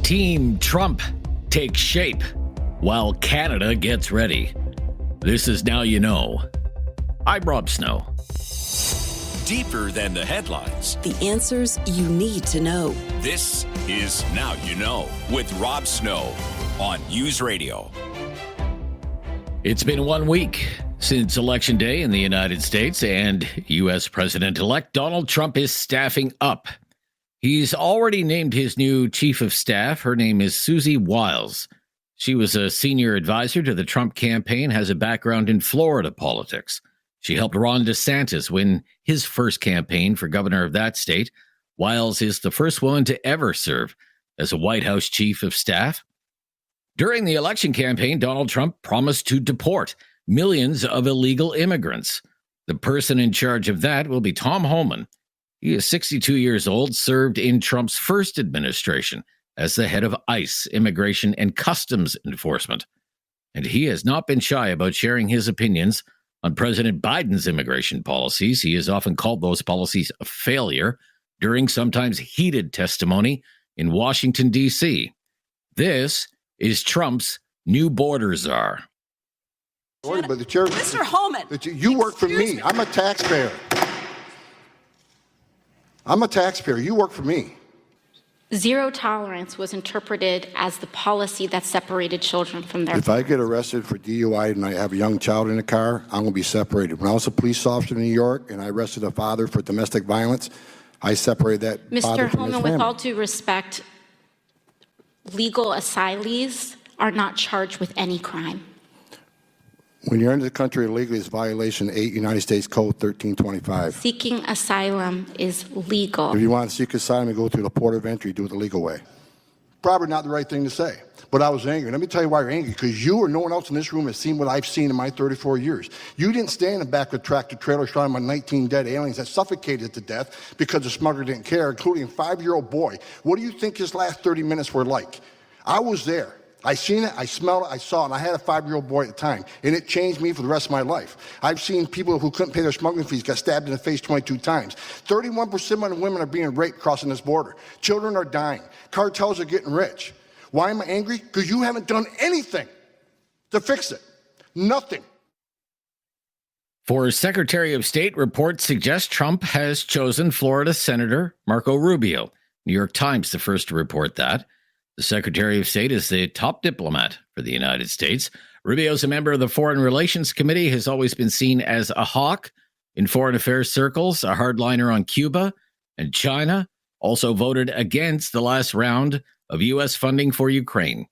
Team Trump takes shape while Canada gets ready. This is Now You Know. I'm Rob Snow. Deeper than the headlines. The answers you need to know. This is Now You Know with Rob Snow on News Radio. It's been 1 week since Election Day in the United States, and U.S. President-elect Donald Trump is staffing up. He's already named his new chief of staff. Her name is Susie Wiles. She was a senior advisor to the Trump campaign, has a background in Florida politics. She helped Ron DeSantis win his first campaign for governor of that state. Wiles is the first woman to ever serve as a White House chief of staff. During the election campaign, Donald Trump promised to deport millions of illegal immigrants. The person in charge of that will be Tom Homan. He is 62 years old, served in Trump's first administration as the head of ICE, Immigration and Customs Enforcement. And he has not been shy about sharing his opinions on President Biden's immigration policies. He has often called those policies a failure during sometimes heated testimony in Washington, D.C. This is Trump's new border czar. But Mr. Homan, you work for me. I'm a taxpayer. You work for me. Zero tolerance was interpreted as the policy that separated children from their... If I get arrested for DUI and I have a young child in the car, I'm going to be separated. When I was a police officer in New York and I arrested a father for domestic violence, I separated that father Mr. from his Homan, family. with all due respect, legal asylees are not charged with any crime. When you're into the country illegally, it's violation 8 United States Code 1325. Seeking asylum is legal. If you want to seek asylum, you go through the port of entry, do it the legal way. Probably not the right thing to say, but I was angry. Let me tell you why you're angry, because you or no one else in this room has seen what I've seen in my 34 years. You didn't stand in the back of a tractor trailer shot my 19 dead aliens that suffocated to death because the smuggler didn't care, including a 5-year-old boy. What do you think his last 30 minutes were like? I was there. I seen it, I smelled it, I saw it, and I had a 5-year-old boy at the time, and it changed me for the rest of my life. I've seen people who couldn't pay their smuggling fees got stabbed in the face 22 times. 31% of women are being raped crossing this border. Children are dying. Cartels are getting rich. Why am I angry? Because you haven't done anything to fix it. Nothing. For Secretary of State, reports suggest Trump has chosen Florida Senator Marco Rubio. New York Times, the first to report that. The Secretary of State is the top diplomat for the United States. Rubio is a member of the Foreign Relations Committee, has always been seen as a hawk in foreign affairs circles, a hardliner on Cuba and China, also voted against the last round of U.S. funding for Ukraine.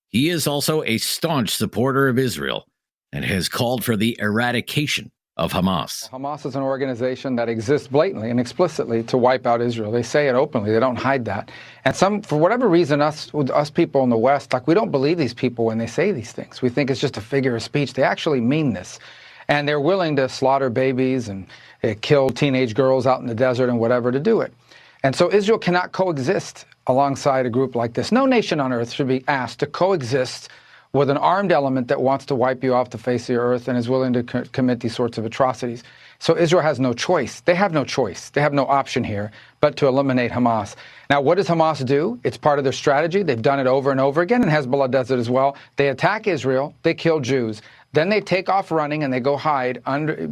He is also a staunch supporter of Israel and has called for the eradication of Hamas. Hamas is an organization that exists blatantly and explicitly to wipe out Israel. They say it openly. They don't hide that. And for whatever reason, us people in the West, we don't believe these people when they say these things. We think it's just a figure of speech. They actually mean this. And they're willing to slaughter babies and kill teenage girls out in the desert and whatever to do it. And so Israel cannot coexist alongside a group like this. No nation on earth should be asked to coexist with an armed element that wants to wipe you off the face of the earth and is willing to commit these sorts of atrocities. So Israel has no choice. They have no choice. They have no option here but to eliminate Hamas. Now, what does Hamas do? It's part of their strategy. They've done it over and over again, and Hezbollah does it as well. They attack Israel. They kill Jews. Then they take off running and they go hide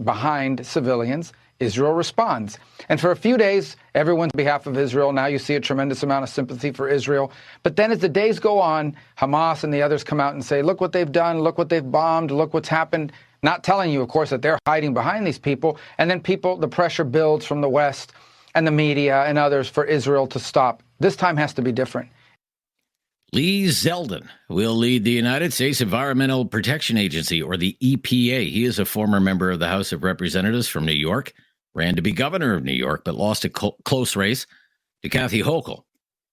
behind civilians. Israel responds. And for a few days, everyone's on behalf of Israel. Now you see a tremendous amount of sympathy for Israel. But then as the days go on, Hamas and the others come out and say, look what they've done, look what they've bombed, look what's happened. Not telling you, of course, that they're hiding behind these people. And then the pressure builds from the West and the media and others for Israel to stop. This time has to be different. Lee Zeldin will lead the United States Environmental Protection Agency, or the EPA. He is a former member of the House of Representatives from New York. Ran to be governor of New York, but lost a close race to Kathy Hochul.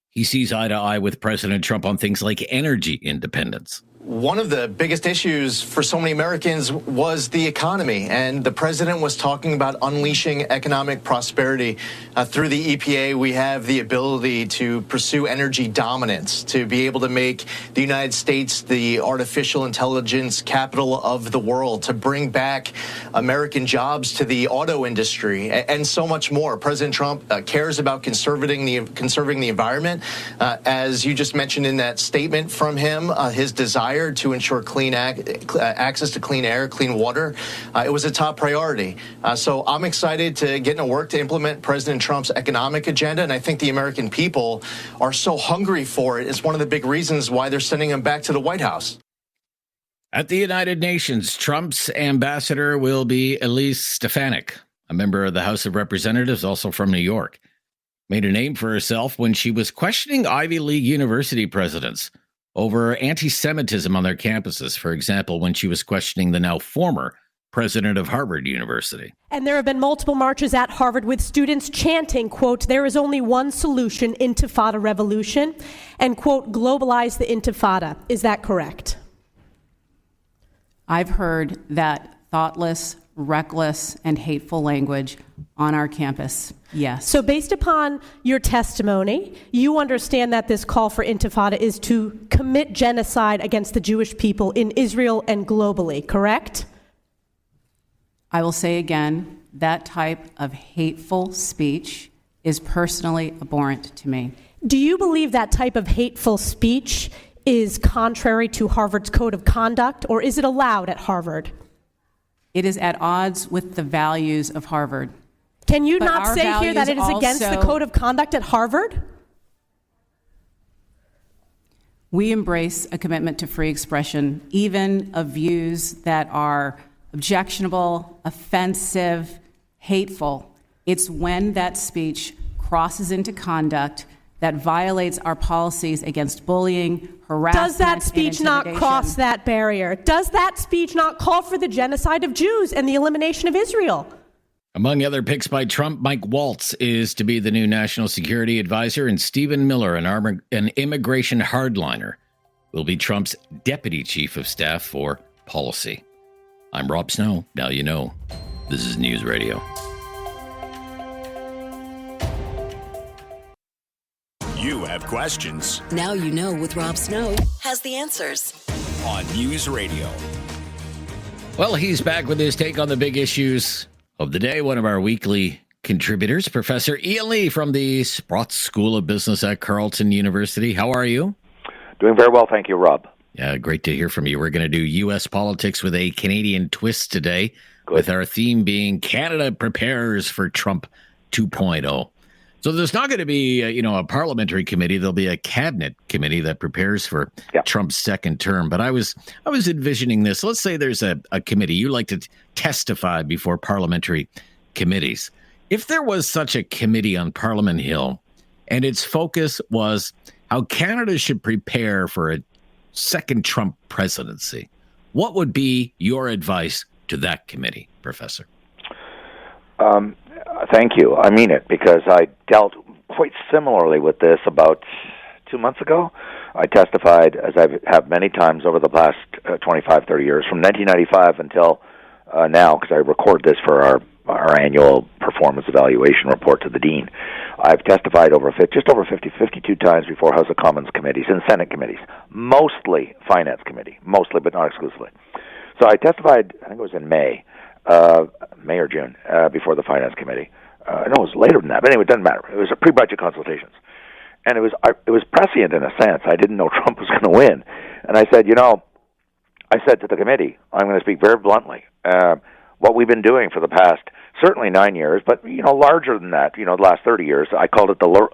He sees eye to eye with President Trump on things like energy independence. One of the biggest issues for so many Americans was the economy, and the president was talking about unleashing economic prosperity. Through the EPA, we have the ability to pursue energy dominance, to be able to make the United States the artificial intelligence capital of the world, to bring back American jobs to the auto industry, and so much more. President Trump cares about conserving the environment. As you just mentioned in that statement from him, his desire to ensure clean access to clean air, clean water. It was a top priority. So I'm excited to get into work to implement President Trump's economic agenda, and I think the American people are so hungry for it. It's one of the big reasons why they're sending him back to the White House. At the United Nations, Trump's ambassador will be Elise Stefanik, a member of the House of Representatives, also from New York. Made a name for herself when she was questioning Ivy League university presidents over anti-Semitism on their campuses. For example, when she was questioning the now former president of Harvard University. And there have been multiple marches at Harvard with students chanting, quote, "There is only one solution, Intifada revolution," and, quote, "globalize the Intifada." Is that correct? I've heard that thoughtless, reckless, and hateful language on our campus. Yes. So based upon your testimony, you understand that this call for Intifada is to commit genocide against the Jewish people in Israel and globally, correct? I will say again, that type of hateful speech is personally abhorrent to me. Do you believe that type of hateful speech is contrary to Harvard's code of conduct, or is it allowed at Harvard? It is at odds with the values of Harvard. Can you not say here that it is against the code of conduct at Harvard? We embrace a commitment to free expression, even of views that are objectionable, offensive, hateful. It's when that speech crosses into conduct that violates our policies against bullying, harassment, Does that speech not cross that barrier? Does that speech not call for the genocide of Jews and the elimination of Israel? Among other picks by Trump, Mike Waltz is to be the new national security advisor, and Stephen Miller, an immigration hardliner, will be Trump's deputy chief of staff for policy. I'm Rob Snow. Now you know. This is News Radio. You have questions Now You Know with Rob Snow has the answers. on News Radio. Well, he's back with his take on the big issues of the day. One of our weekly contributors, Professor Ian Lee from the Sprott School of Business at Carleton University. How are you? Doing very well, thank you, Rob. Yeah, great to hear from you. We're going to do U.S. politics with a Canadian twist today, Good. with our theme being Canada prepares for Trump 2.0. So there's not going to be, a parliamentary committee. There'll be a cabinet committee that prepares for Trump's second term. But I was envisioning this. Let's say there's a committee. You like to testify before parliamentary committees. If there was such a committee on Parliament Hill, and its focus was how Canada should prepare for a second Trump presidency, what would be your advice to that committee, Professor? Thank you. I mean it, because I dealt quite similarly with this about 2 months ago. I testified, as I have many times over the past 25, 30 years, from 1995 until now, because I record this for our annual performance evaluation report to the Dean. I've testified just over 52 times before House of Commons committees and Senate committees, mostly Finance Committee, mostly but not exclusively. So I testified, I think it was in May or June, before the Finance Committee. No, it was later than that, but anyway, it doesn't matter. It was a pre-budget consultations. And it was prescient in a sense. I didn't know Trump was going to win. And I said, I said to the committee, I'm going to speak very bluntly, what we've been doing for the past, certainly 9 years, but, larger than that, the last 30 years, I called it the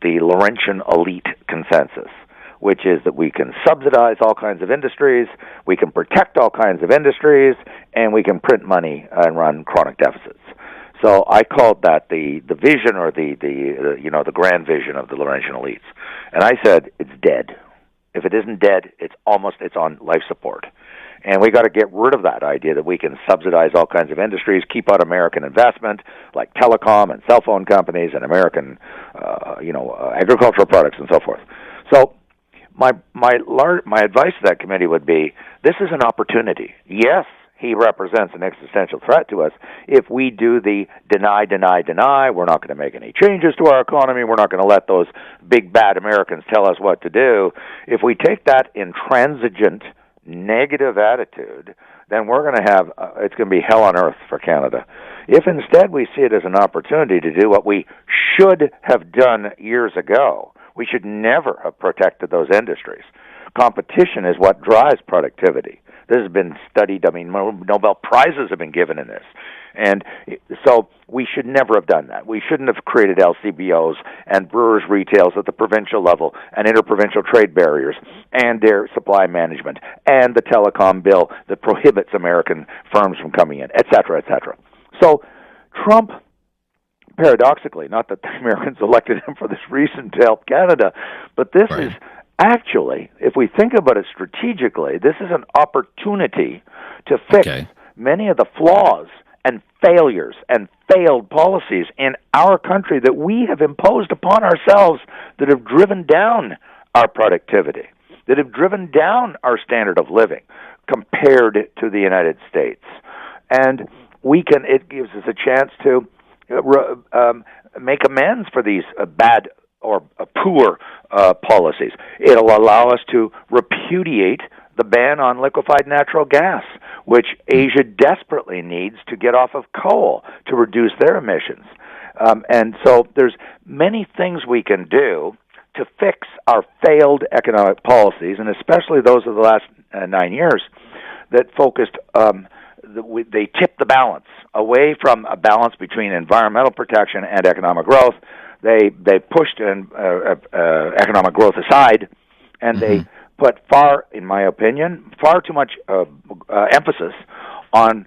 Laurentian elite consensus, which is that we can subsidize all kinds of industries, we can protect all kinds of industries, and we can print money and run chronic deficits. So I called that the vision, or the grand vision of the Laurentian elites. And I said, it's dead. If it isn't dead, it's on life support. And we got to get rid of that idea that we can subsidize all kinds of industries, keep out American investment, like telecom and cell phone companies and American, agricultural products and so forth. So my advice to that committee would be, this is an opportunity. Yes, he represents an existential threat to us. If we do the deny, we're not going to make any changes to our economy, we're not going to let those big bad Americans tell us what to do. If we take that intransigent, negative attitude, then we're going to have, it's going to be hell on earth for Canada. If instead we see it as an opportunity to do what we should have done years ago, we should never have protected those industries. Competition is what drives productivity. This has been studied. I mean, Nobel Prizes have been given in this. And so we should never have done that. We shouldn't have created LCBOs and brewers' retails at the provincial level and interprovincial trade barriers and their supply management and the telecom bill that prohibits American firms from coming in, et cetera, et cetera. So Trump, paradoxically, not that the Americans elected him for this reason to help Canada, but this is actually, if we think about it strategically, this is an opportunity to fix many of the flaws and failures and failed policies in our country that we have imposed upon ourselves that have driven down our productivity, that have driven down our standard of living compared to the United States. And it gives us a chance to make amends for these bad or poor policies. It'll allow us to repudiate the ban on liquefied natural gas, which Asia desperately needs to get off of coal to reduce their emissions. And so there's many things we can do to fix our failed economic policies, and especially those of the last 9 years that focused, they tipped the balance away from a balance between environmental protection and economic growth. They pushed economic growth aside, and they put in my opinion, far too much emphasis on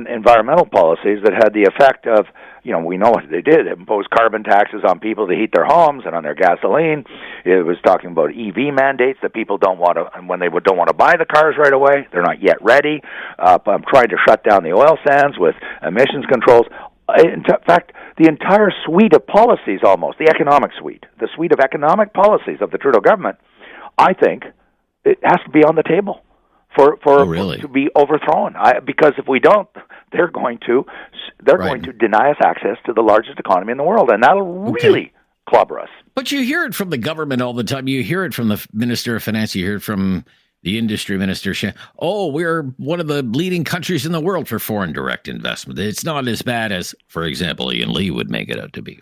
environmental policies that had the effect of, we know what they did. It imposed carbon taxes on people to heat their homes and on their gasoline. It was talking about EV mandates that people don't want to, and when they don't want to buy the cars right away, they're not yet ready. I'm trying to shut down the oil sands with emissions controls. In fact, the entire suite of policies, almost, the suite of economic policies of the Trudeau government, I think it has to be on the table for to be overthrown. Because if we don't, they're going to deny us access to the largest economy in the world, and that'll really clobber us. But you hear it from the government all the time. You hear it from the Minister of Finance. You hear it from the industry minister. We're one of the leading countries in the world for foreign direct investment. It's not as bad as, for example, Ian Lee would make it out to be.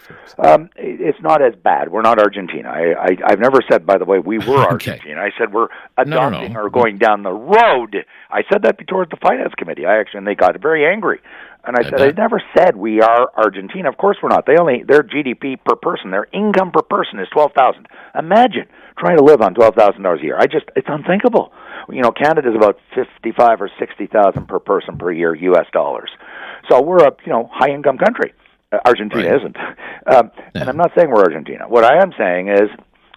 It's not as bad. We're not Argentina. I've never said, by the way, we were Argentina. I said we're adopting or going down the road. I said that towards the Finance Committee. And they got very angry. And I said, I never said we are Argentina. Of course we're not. Their GDP per person, their income per person is $12,000. Imagine trying to live on $12,000 a year. It's unthinkable. Canada's about $55,000 or $60,000 per person per year, U.S. dollars. So we're a high income country. Argentina isn't. And I'm not saying we're Argentina. What I am saying is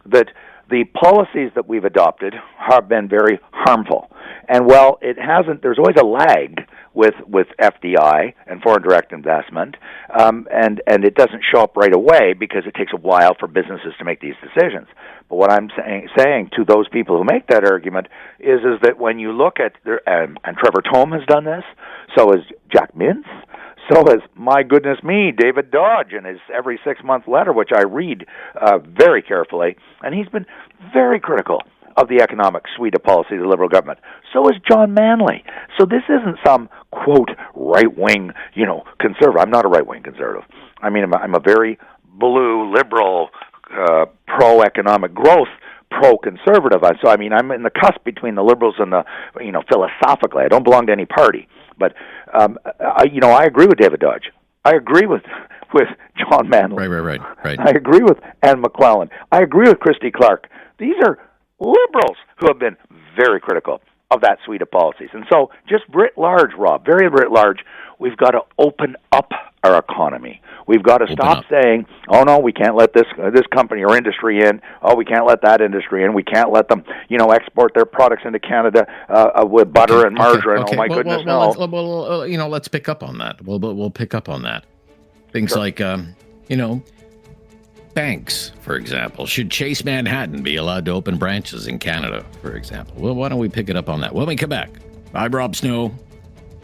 that the policies that we've adopted have been very harmful. And while it hasn't, there's always a lag with FDI and foreign direct investment, and it doesn't show up right away because it takes a while for businesses to make these decisions. But what I'm saying to those people who make that argument is that when you look at and Trevor Tome has done this, so has Jack Mintz, so has, my goodness me, David Dodge in his every 6-month letter, which I read very carefully, and he's been very critical of the economic suite of policy of the Liberal government. So is John Manley. So this isn't some, quote, right-wing, conservative. I'm not a right-wing conservative. I mean, I'm a very blue, liberal, pro-economic growth, pro-conservative. So, I'm in the cusp between the Liberals and the, philosophically. I don't belong to any party. But, I agree with David Dodge. I agree with John Manley. Right. I agree with Anne McClellan. I agree with Christy Clark. These are Liberals who have been very critical of that suite of policies. And so, just writ large, Rob, very writ large, we've got to open up our economy. We've got to stop saying, oh, no, we can't let this company or industry in. Oh, we can't let that industry in. We can't let them, export their products into Canada with butter and margarine. Oh, my goodness, no. Let's pick up on that. We'll pick up on that. Things like, banks, for example? Should Chase Manhattan be allowed to open branches in Canada, for example? Well, why don't we pick it up on that when we come back? I'm Rob Snow,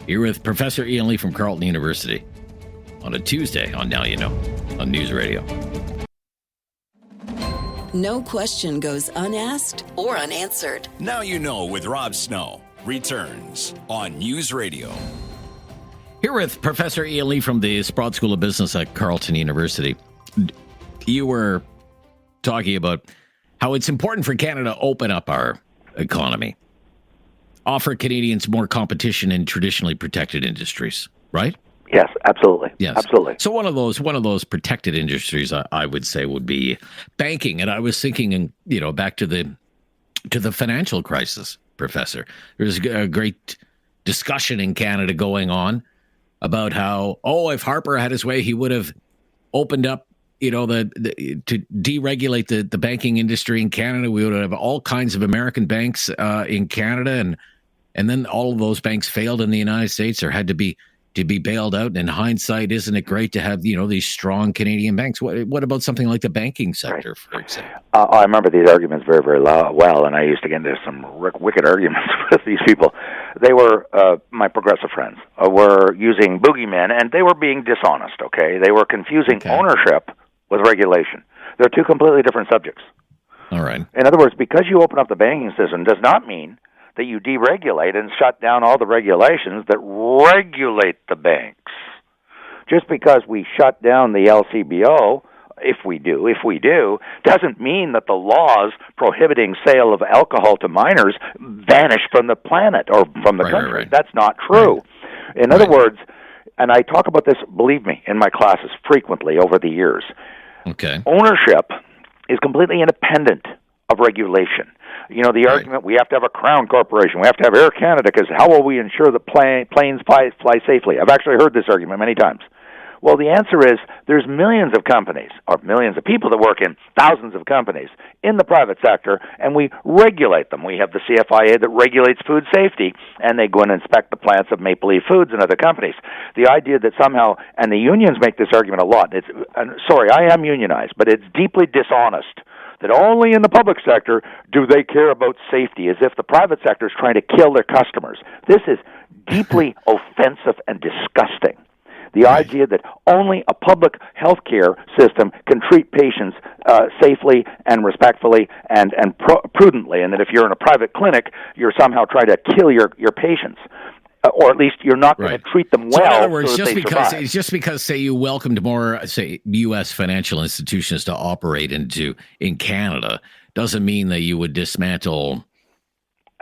here with Professor Ian Lee from Carleton University on a Tuesday on Now You Know on News Radio. No question goes unasked or unanswered. Now You Know with Rob Snow returns on News Radio. Here with Professor Ian Lee from the Sprott School of Business at Carleton University. You were talking about how it's important for Canada to open up our economy, offer Canadians more competition in traditionally protected industries, right? Yes, absolutely. Yes, absolutely. So one of those protected industries, I would say, would be banking. And I was thinking, back to the financial crisis, Professor. There's a great discussion in Canada going on about how, if Harper had his way, he would have opened up, to deregulate the banking industry in Canada. We would have all kinds of American banks in Canada, and then all of those banks failed in the United States or had to be bailed out. And in hindsight, isn't it great to have these strong Canadian banks? What about something like the banking sector, for example? I remember these arguments very, very well, and I used to get into some wicked arguments with these people. They were my progressive friends. Were using boogeymen, and they were being dishonest. Okay, they were confusing ownership with regulation. They're two completely different subjects. All right. In other words, because you open up the banking system does not mean that you deregulate and shut down all the regulations that regulate the banks. Just because we shut down the LCBO, if we do, doesn't mean that the laws prohibiting sale of alcohol to minors vanish from the planet or from the country. Right. That's not true. Right. In other words, and I talk about this, believe me, in my classes frequently over the years. Okay. Ownership is completely independent of regulation. The argument, we have to have a Crown Corporation, we have to have Air Canada, because how will we ensure that planes fly safely? I've actually heard this argument many times. Well, the answer is there's millions of companies, or millions of people that work in thousands of companies in the private sector, and we regulate them. We have the CFIA that regulates food safety, and they go and inspect the plants of Maple Leaf Foods and other companies. The idea that somehow, and the unions make this argument a lot, sorry, I am unionized, but it's deeply dishonest that only in the public sector do they care about safety, as if the private sector is trying to kill their customers. This is deeply offensive and disgusting. The idea that only a public health care system can treat patients safely and respectfully and prudently, and that if you're in a private clinic, you're somehow trying to kill your patients. Or at least you're not going to treat them well. So in other words, so just because, say, you welcomed more, say, U.S. financial institutions to operate in Canada, doesn't mean that you would dismantle.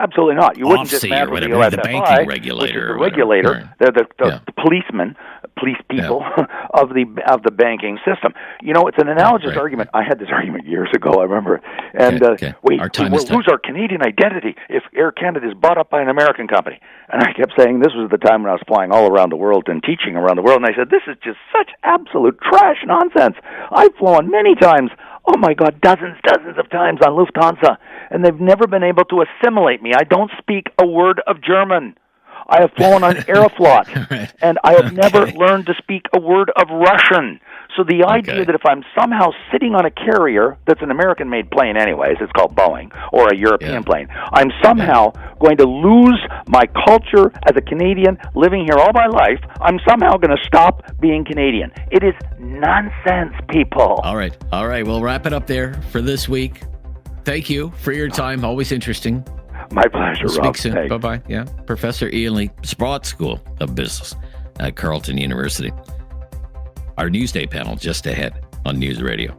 Absolutely not. You wouldn't OFSI dismantle or the whatever, USFI, the banking regulator, which is the regulator. Right. They're the policemen, police people of the banking system. It's an analogous argument. I had this argument years ago. I remember. And we lose our Canadian identity if Air Canada is bought up by an American company. And I kept saying this was the time when I was flying all around the world and teaching around the world. And I said, this is just such absolute trash nonsense. I've flown many times. Oh, my God, dozens of times on Lufthansa, and they've never been able to assimilate me. I don't speak a word of German. I have flown on Aeroflot, and I have never learned to speak a word of Russian. So the idea that if I'm somehow sitting on a carrier that's an American-made plane anyways, it's called Boeing, or a European plane, I'm somehow going to lose my culture as a Canadian living here all my life. I'm somehow going to stop being Canadian. It is nonsense, people. All right. We'll wrap it up there for this week. Thank you for your time. Always interesting. My pleasure, Rob. Speak soon. Hey. Bye-bye. Yeah. Professor Ian Lee, Sprott School of Business at Carleton University. Our Newsday panel just ahead on News Radio.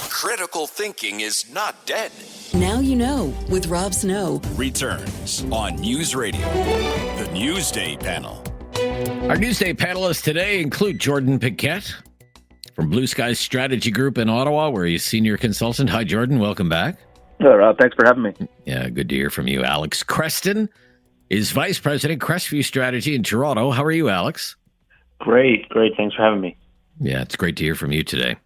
Critical thinking is not dead. Now You Know with Rob Snow Returns on News Radio. The Newsday panel. Our Newsday panelists today include Jordan Piquette from Blue Sky Strategy Group in Ottawa, where he's senior consultant. Hi, Jordan. Welcome back. Hello, Rob. Thanks for having me. Yeah, good to hear from you. Alex Creston is vice president, Crestview Strategy in Toronto. How are you, Alex? Great. Thanks for having me. Yeah, it's great to hear from you today.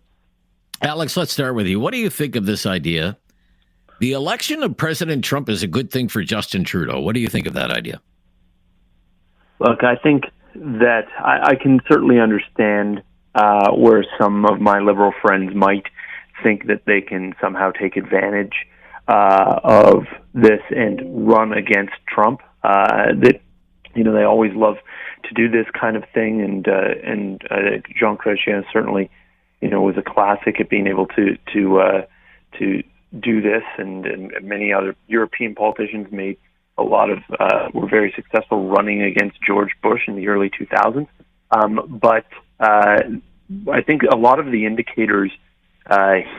Alex, let's start with you. What do you think of this idea? The election of President Trump is a good thing for Justin Trudeau. What do you think of that idea? Look, I think that I can certainly understand where some of my liberal friends might think that they can somehow take advantage of this and run against Trump. That they always love to do this kind of thing, and Jean Chrétien certainly was a classic at being able to do this, and many other European politicians made a lot of were very successful running against George Bush in the early 2000s. But I think a lot of the indicators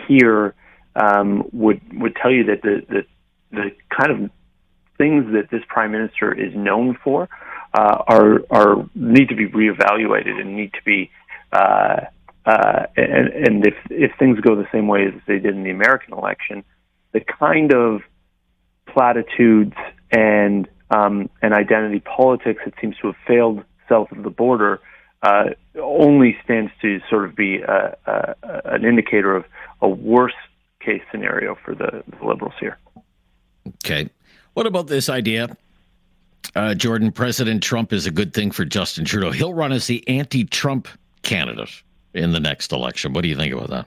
here would tell you that the kind of things that this prime minister is known for are need to be reevaluated and need to be and if things go the same way as they did in the American election, the kind of platitudes and identity politics that seems to have failed south of the border only stands to sort of be an indicator of a worse case scenario for the Liberals here. Okay. What about this idea, Jordan? President Trump is a good thing for Justin Trudeau. He'll run as the anti-Trump candidate in the next election. What do you think about that?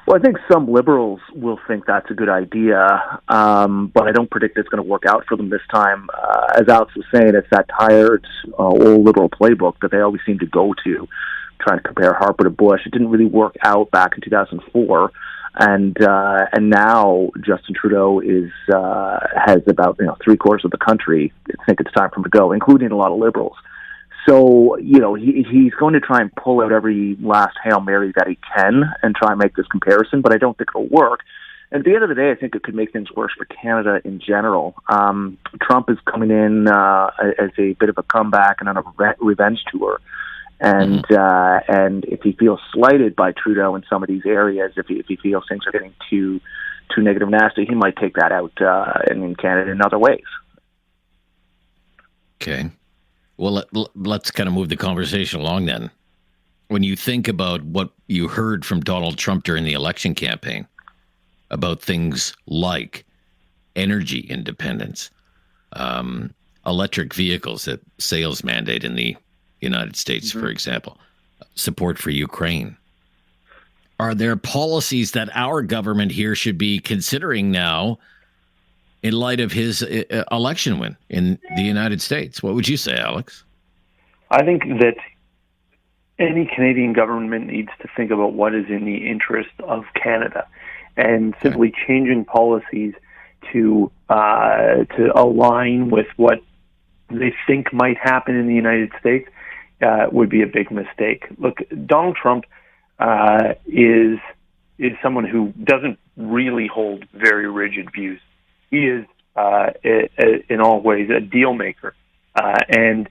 Well, I think some liberals will think that's a good idea, but I don't predict it's going to work out for them this time. As Alex was saying, it's that tired old liberal playbook that they always seem to go to, trying to compare Harper to Bush. It didn't really work out back in 2004, and now Justin Trudeau has about 3/4 of the country think it's time for him to go, including a lot of liberals. So, he's going to try and pull out every last Hail Mary that he can and try and make this comparison, but I don't think it'll work. And at the end of the day, I think it could make things worse for Canada in general. Trump is coming in as a bit of a comeback and on a revenge tour. And if he feels slighted by Trudeau in some of these areas, if he feels things are getting too negative, nasty, he might take that out in Canada in other ways. Okay. Well, let's kind of move the conversation along then. When you think about what you heard from Donald Trump during the election campaign about things like energy independence, electric vehicles, that sales mandate in the United States, for example, support for Ukraine, are there policies that our government here should be considering now in light of his election win in the United States? What would you say, Alex? I think that any Canadian government needs to think about what is in the interest of Canada, and simply changing policies to align with what they think might happen in the United States would be a big mistake. Look, Donald Trump is someone who doesn't really hold very rigid views. He is, in all ways, a deal maker, and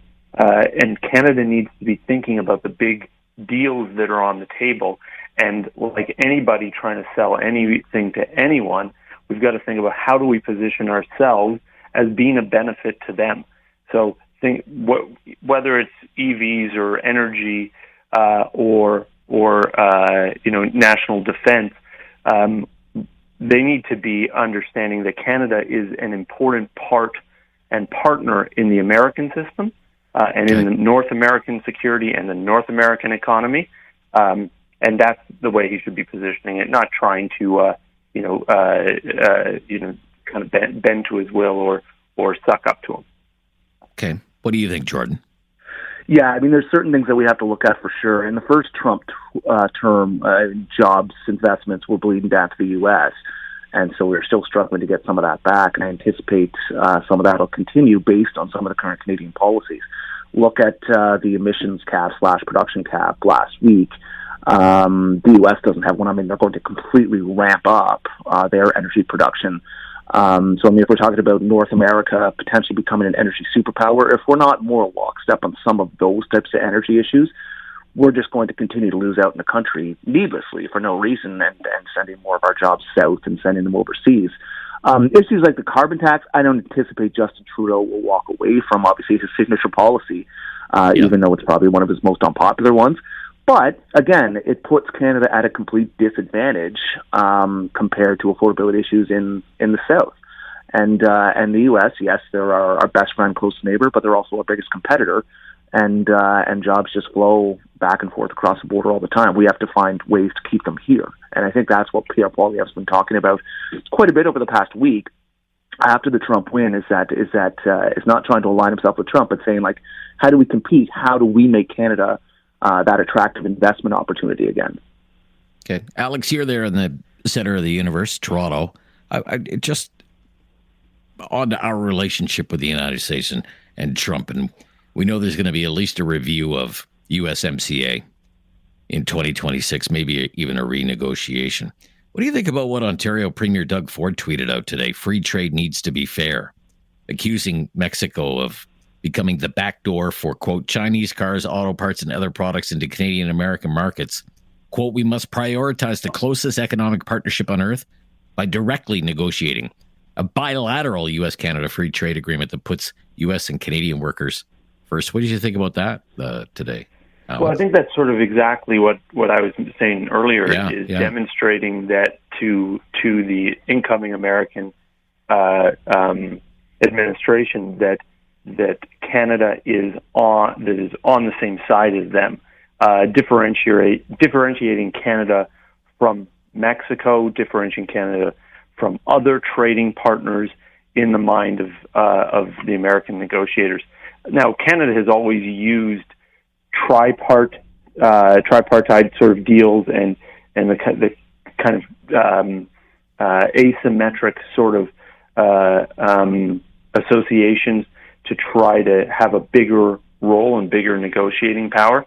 Canada needs to be thinking about the big deals that are on the table. And like anybody trying to sell anything to anyone, we've got to think about how do we position ourselves as being a benefit to them. So think whether it's EVs or energy or national defense. They need to be understanding that Canada is an important part and partner in the American system and in the North American security and the North American economy. And that's the way he should be positioning it, not trying to, kind of bend to his will or suck up to him. Okay. What do you think, Jordan? Yeah, I mean, there's certain things that we have to look at for sure. In the first Trump term, jobs, investments were bleeding down to the U.S., and so we're still struggling to get some of that back, and I anticipate some of that will continue based on some of the current Canadian policies. Look at the emissions cap / production cap last week. The U.S. doesn't have one. I mean, they're going to completely ramp up their energy production. So, I mean, if we're talking about North America potentially becoming an energy superpower, if we're not more lockstep on some of those types of energy issues, we're just going to continue to lose out in the country needlessly for no reason and sending more of our jobs south and sending them overseas. Issues like the carbon tax, I don't anticipate Justin Trudeau will walk away from. Obviously, his signature policy, even though it's probably one of his most unpopular ones. But again, it puts Canada at a complete disadvantage compared to affordability issues in the South. And the U.S., yes, they're our best friend, close neighbor, but they're also our biggest competitor. And jobs just flow back and forth across the border all the time. We have to find ways to keep them here. And I think that's what Pierre Poilievre's been talking about quite a bit over the past week after the Trump win, is not trying to align himself with Trump, but saying, like, how do we compete? How do we make Canada that attractive investment opportunity again? Okay. Alex, you're there in the center of the universe, Toronto. I just on our relationship with the United States and Trump, and we know there's going to be at least a review of USMCA in 2026, maybe even a renegotiation. What do you think about what Ontario Premier Doug Ford tweeted out today? Free trade needs to be fair, accusing Mexico of becoming the backdoor for, quote, Chinese cars, auto parts, and other products into Canadian American markets. Quote, we must prioritize the closest economic partnership on earth by directly negotiating a bilateral U.S.-Canada free trade agreement that puts U.S. and Canadian workers first. What did you think about that today, Alex? Well, I think that's sort of exactly what I was saying earlier, is demonstrating that to the incoming American administration that Canada is on the same side as them, differentiating Canada from Mexico, differentiating Canada from other trading partners in the mind of the American negotiators. Now, Canada has always used tripartite sort of deals and the kind of asymmetric sort of associations to try to have a bigger role and bigger negotiating power,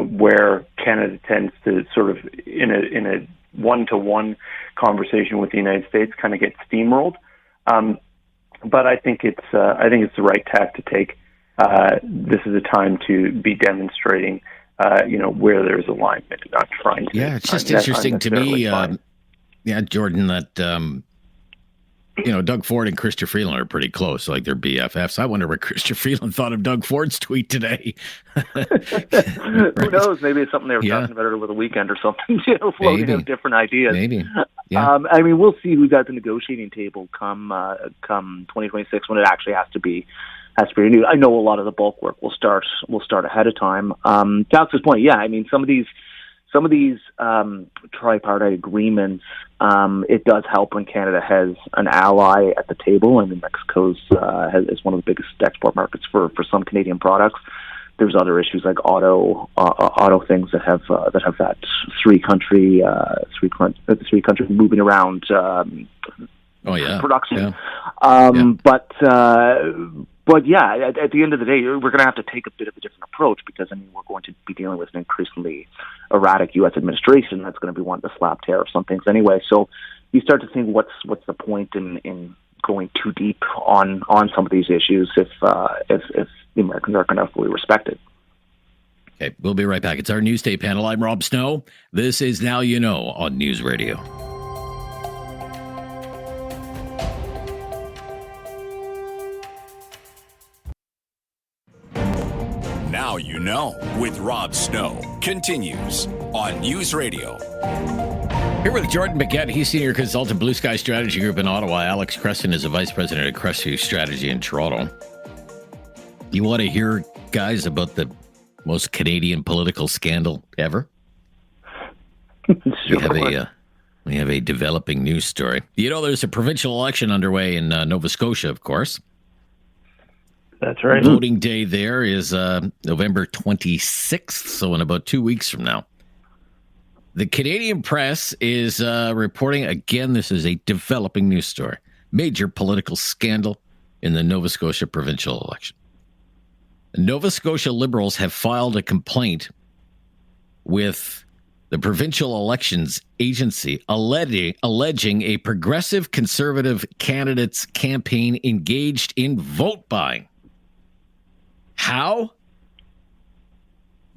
where Canada tends to sort of in a one-to-one conversation with the United States kind of get steamrolled. But I think it's the right tack to take. This is a time to be demonstrating, where there's alignment, not trying to. Yeah, it's just interesting to me, Jordan, that Doug Ford and Chrystia Freeland are pretty close, like they're BFFs. I wonder what Chrystia Freeland thought of Doug Ford's tweet today. Who knows? Maybe it's something they were talking about over the weekend or something, floating out different ideas. Maybe. Yeah. We'll see who's at the negotiating table come 2026 when it actually has to be renewed. I know a lot of the bulk work will start ahead of time. To Alex's point, some of these tripartite agreements, it does help when Canada has an ally at the table. I mean, Mexico's is one of the biggest export markets for some Canadian products. There's other issues like auto things that have that three country moving around production. But at the end of the day, we're going to have to take a bit of a different approach because we're going to be dealing with an increasingly erratic U.S. administration that's going to be wanting to slap tariffs on things anyway. So you start to think, what's the point in going too deep on some of these issues if the Americans aren't going to fully respect it? Okay, we'll be right back. It's our News Day panel. I'm Rob Snow. This is Now You Know on News Radio. Now You Know with Rob Snow continues on News Radio. Here with Jordan Paquette. He's senior consultant, Blue Sky Strategy Group in Ottawa. Alex Creston is a vice president at Crestview Strategy in Toronto. You want to hear, guys, about the most Canadian political scandal ever? Sure. We have a developing news story. There's a provincial election underway in Nova Scotia, of course. That's right. Voting day there is November 26th, so in about 2 weeks from now. The Canadian press is reporting, again, this is a developing news story, major political scandal in the Nova Scotia provincial election. The Nova Scotia Liberals have filed a complaint with the Provincial Elections Agency alleging a progressive conservative candidate's campaign engaged in vote buying. How?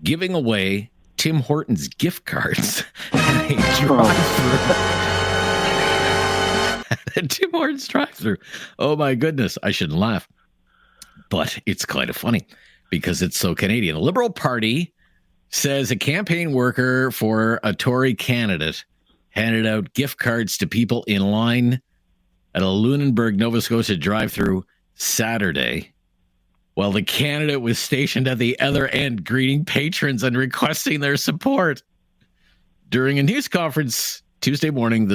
Giving away Tim Hortons gift cards at a drive-through. Tim Hortons drive-through. Oh my goodness, I shouldn't laugh. But it's kind of funny because it's so Canadian. The Liberal Party says a campaign worker for a Tory candidate handed out gift cards to people in line at a Lunenburg, Nova Scotia drive-through Saturday, while the candidate was stationed at the other end greeting patrons and requesting their support. During a news conference Tuesday morning,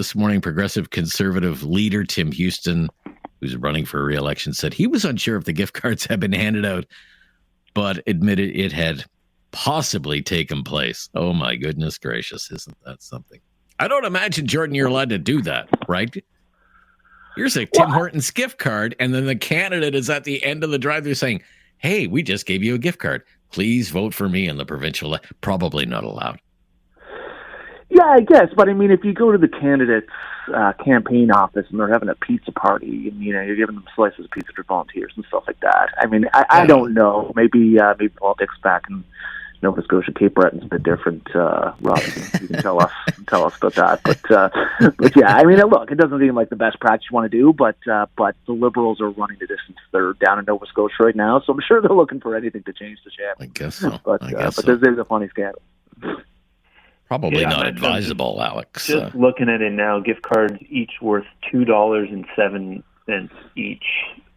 Progressive Conservative leader Tim Houston, who's running for re-election, said he was unsure if the gift cards had been handed out, but admitted it had possibly taken place. Oh my goodness gracious, isn't that something? I don't imagine, Jordan, you're allowed to do that, right? Here's a Tim Hortons gift card, and then the candidate is at the end of the drive-thru saying, hey, we just gave you a gift card. Please vote for me in the provincial. Probably not allowed. Yeah, I guess. But, I mean, if you go to the candidate's campaign office and they're having a pizza party and, you're giving them slices of pizza for volunteers and stuff like that. I mean, I don't know. Maybe politics back in Nova Scotia, Cape Breton's a bit different. Rob, you can tell us about that. But yeah, I mean, look, it doesn't seem like the best practice you want to do, but the Liberals are running the distance. They're down in Nova Scotia right now, so I'm sure they're looking for anything to change the champ. I guess so. But this is a funny scandal. Probably not advisable, Alex. Just looking at it now, gift cards each worth $2.07 each.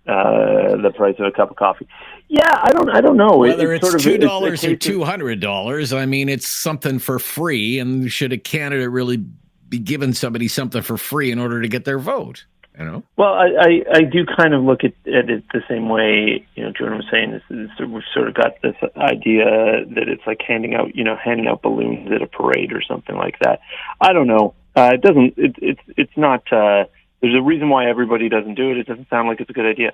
The price of a cup of coffee. Yeah, I don't know. Whether it's $2 or $200, I mean, it's something for free. And should a candidate really be giving somebody something for free in order to get their vote? Well, I do kind of look at it the same way. Jordan was saying we've sort of got this idea that it's like handing out balloons at a parade or something like that. I don't know. It doesn't. It's not. There's a reason why everybody doesn't do it. It doesn't sound like it's a good idea.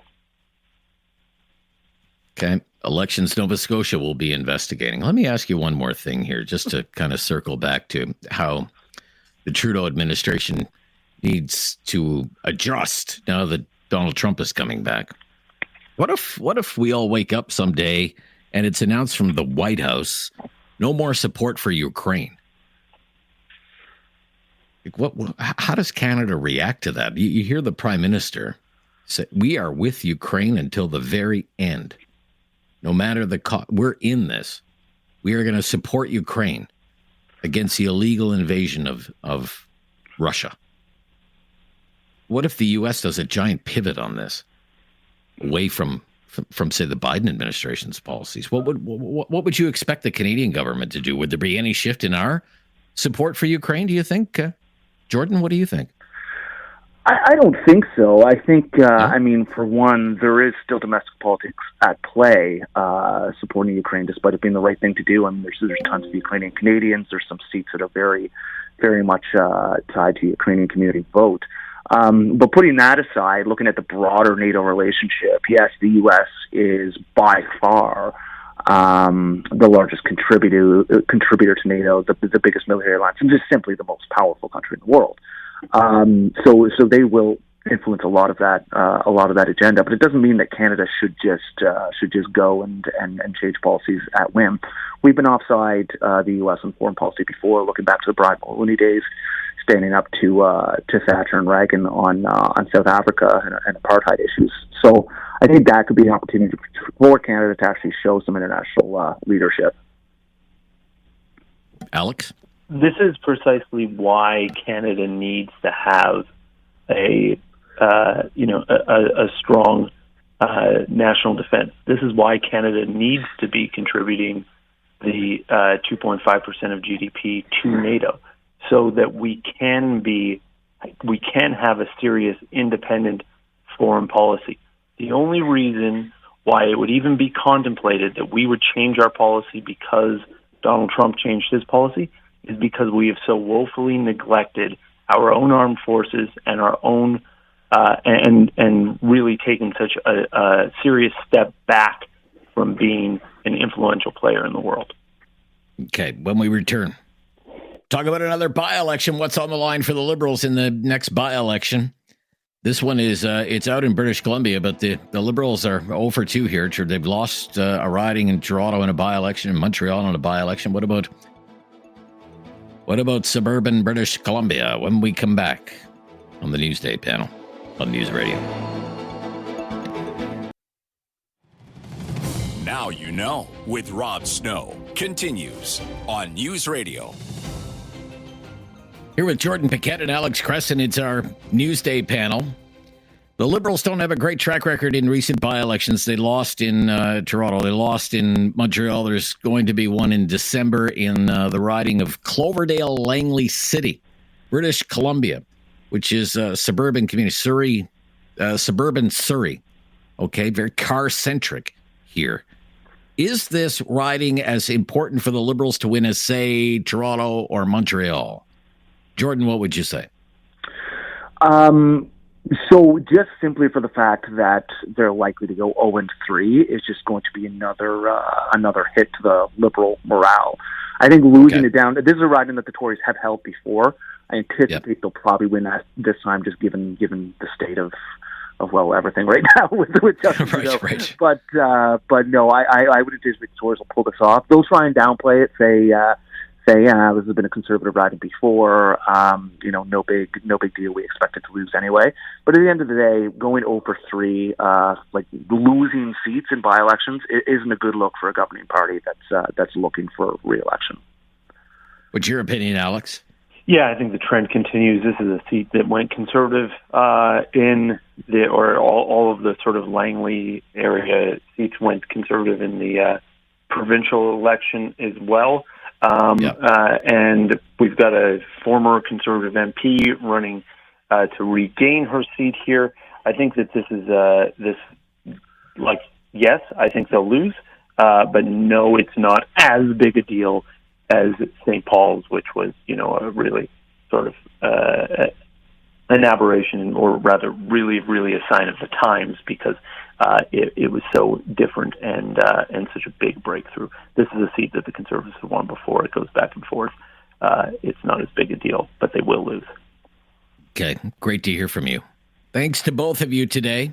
Okay. Elections Nova Scotia will be investigating. Let me ask you one more thing here, just to kind of circle back to how the Trudeau administration needs to adjust now that Donald Trump is coming back. What if we all wake up someday and it's announced from the White House, no more support for Ukraine? How does Canada react to that? You hear the Prime Minister say, we are with Ukraine until the very end. No matter the cost, we're in this. We are going to support Ukraine against the illegal invasion of Russia. What if the U.S. does a giant pivot on this, away from say, the Biden administration's policies? What would you expect the Canadian government to do? Would there be any shift in our support for Ukraine, do you think? Jordan, what do you think? I don't think so. I think, I mean, for one, there is still domestic politics at play supporting Ukraine, despite it being the right thing to do. I mean, there's tons of Ukrainian Canadians. There's some seats that are very, very much tied to Ukrainian community vote. But putting that aside, looking at the broader NATO relationship, yes, the U.S. is by far the largest contributor to NATO, the biggest military alliance, and just simply the most powerful country in the world. So they will influence a lot of that agenda, but it doesn't mean that Canada should just go and change policies at whim. We've been offside the U.S. on foreign policy before, looking back to the Brian Mulroney days, standing up to Thatcher and Reagan on South Africa and apartheid issues. So I think that could be an opportunity for Canada to actually show some international leadership. Alex? This is precisely why Canada needs to have a strong national defense. This is why Canada needs to be contributing the 2.5% of GDP to NATO, so that we can have a serious independent foreign policy. The only reason why it would even be contemplated that we would change our policy because Donald Trump changed his policy is because we have so woefully neglected our own armed forces and our own and really taken such a serious step back from being an influential player in the world. Okay, when we return, talk about another by-election. What's on the line for the Liberals in the next by-election? This one is it's out in British Columbia, but the Liberals are 0 for 2 here. They've lost a riding in Toronto in a by-election, in Montreal in a by-election. What about suburban British Columbia when we come back on the Newsday panel on News Radio? Now you know with Rob Snow continues on News Radio. Here with Jordan Piquette and Alex Cresson, it's our Newsday panel. The Liberals don't have a great track record in recent by-elections. They lost in Toronto. They lost in Montreal. There's going to be one in December in the riding of Cloverdale-Langley City, British Columbia, which is a suburban community, suburban Surrey. Okay, very car-centric here. Is this riding as important for the Liberals to win as, say, Toronto or Montreal? Jordan, what would you say? So just simply for the fact that they're likely to go 0-3 is just going to be another hit to the Liberal morale. I think losing it down, this is a riding that the Tories have held before. I anticipate they'll probably win that this time, just given the state of everything right now with Justin Trudeau. Right. But no, I would anticipate the Tories will pull this off. They'll try and downplay it, say this has been a conservative riding before. No big deal. We expect it to lose anyway. But at the end of the day, going 0-3, like losing seats in by-elections, it isn't a good look for a governing party that's looking for re-election. What's your opinion, Alex? Yeah, I think the trend continues. This is a seat that went conservative all of the sort of Langley area seats went conservative in the provincial election as well. And we've got a former Conservative MP running to regain her seat here. I think that this is yes, I think they'll lose, but no, it's not as big a deal as St. Paul's, which was, a really sort of an aberration, or rather really, really a sign of the times, because it was so different and such a big breakthrough. This is a seat that the Conservatives have won before. It goes back and forth. It's not as big a deal, but they will lose. Okay, great to hear from you. Thanks to both of you today.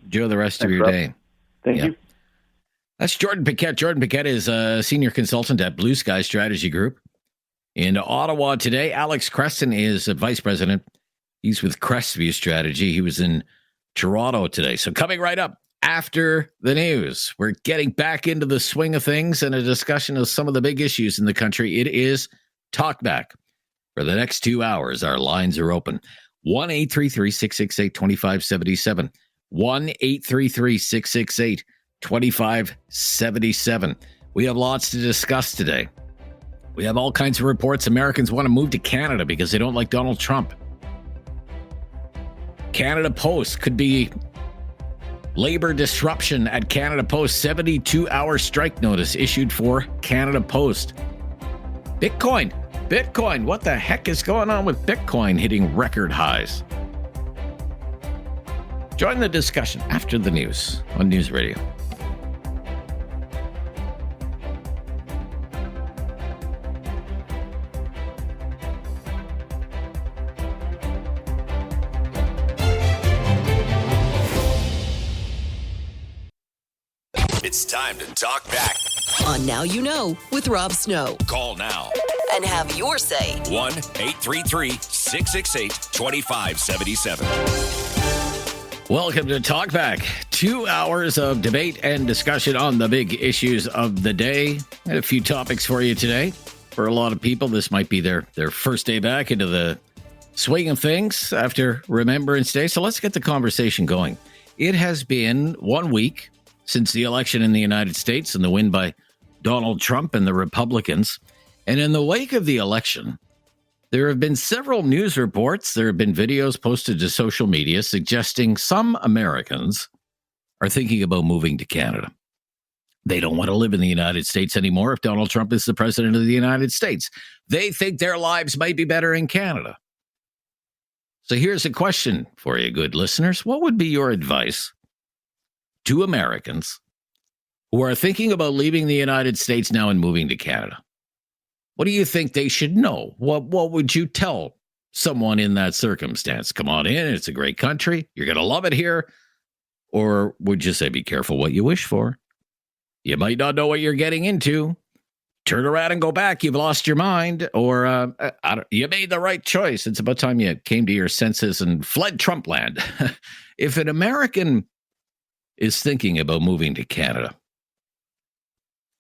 Enjoy the rest of your day. Thank you. That's Jordan Piquette. Jordan Piquette is a senior consultant at Blue Sky Strategy Group in Ottawa today. Alex Cresson is a vice president. He's with Crestview Strategy. He was in Toronto today. So coming right up after the news, we're getting back into the swing of things and a discussion of some of the big issues in the country. It is Talkback. For the next 2 hours, our lines are open. 1-833-668-2577. 1-833-668-2577. We have lots to discuss today. We have all kinds of reports. Americans want to move to Canada because they don't like Donald Trump. Canada Post could be labor disruption at Canada Post. 72-hour strike notice issued for Canada Post. Bitcoin. What the heck is going on with Bitcoin hitting record highs? Join the discussion after the news on News Radio. It's time to talk back. On Now You Know with Rob Snow. Call now And have your say. 1-833-668-2577. Welcome to Talkback. 2 hours of debate and discussion on the big issues of the day. And a few topics for you today. For a lot of people, this might be their first day back into the swing of things after Remembrance Day. So let's get the conversation going. It has been 1 week since the election in the United States and the win by Donald Trump and the Republicans. And in the wake of the election, there have been several news reports. There have been videos posted to social media suggesting some Americans are thinking about moving to Canada. They don't want to live in the United States anymore if Donald Trump is the president of the United States. They think their lives might be better in Canada. So here's a question for you, good listeners. What would be your advice to Americans who are thinking about leaving the United States now and moving to Canada? What do you think they should know? What would you tell someone in that circumstance? Come on in. It's a great country. You're going to love it here. Or would you say, be careful what you wish for? You might not know what you're getting into. Turn around and go back. You've lost your mind. Or you made the right choice. It's about time you came to your senses and fled Trump land. If an American is thinking about moving to Canada,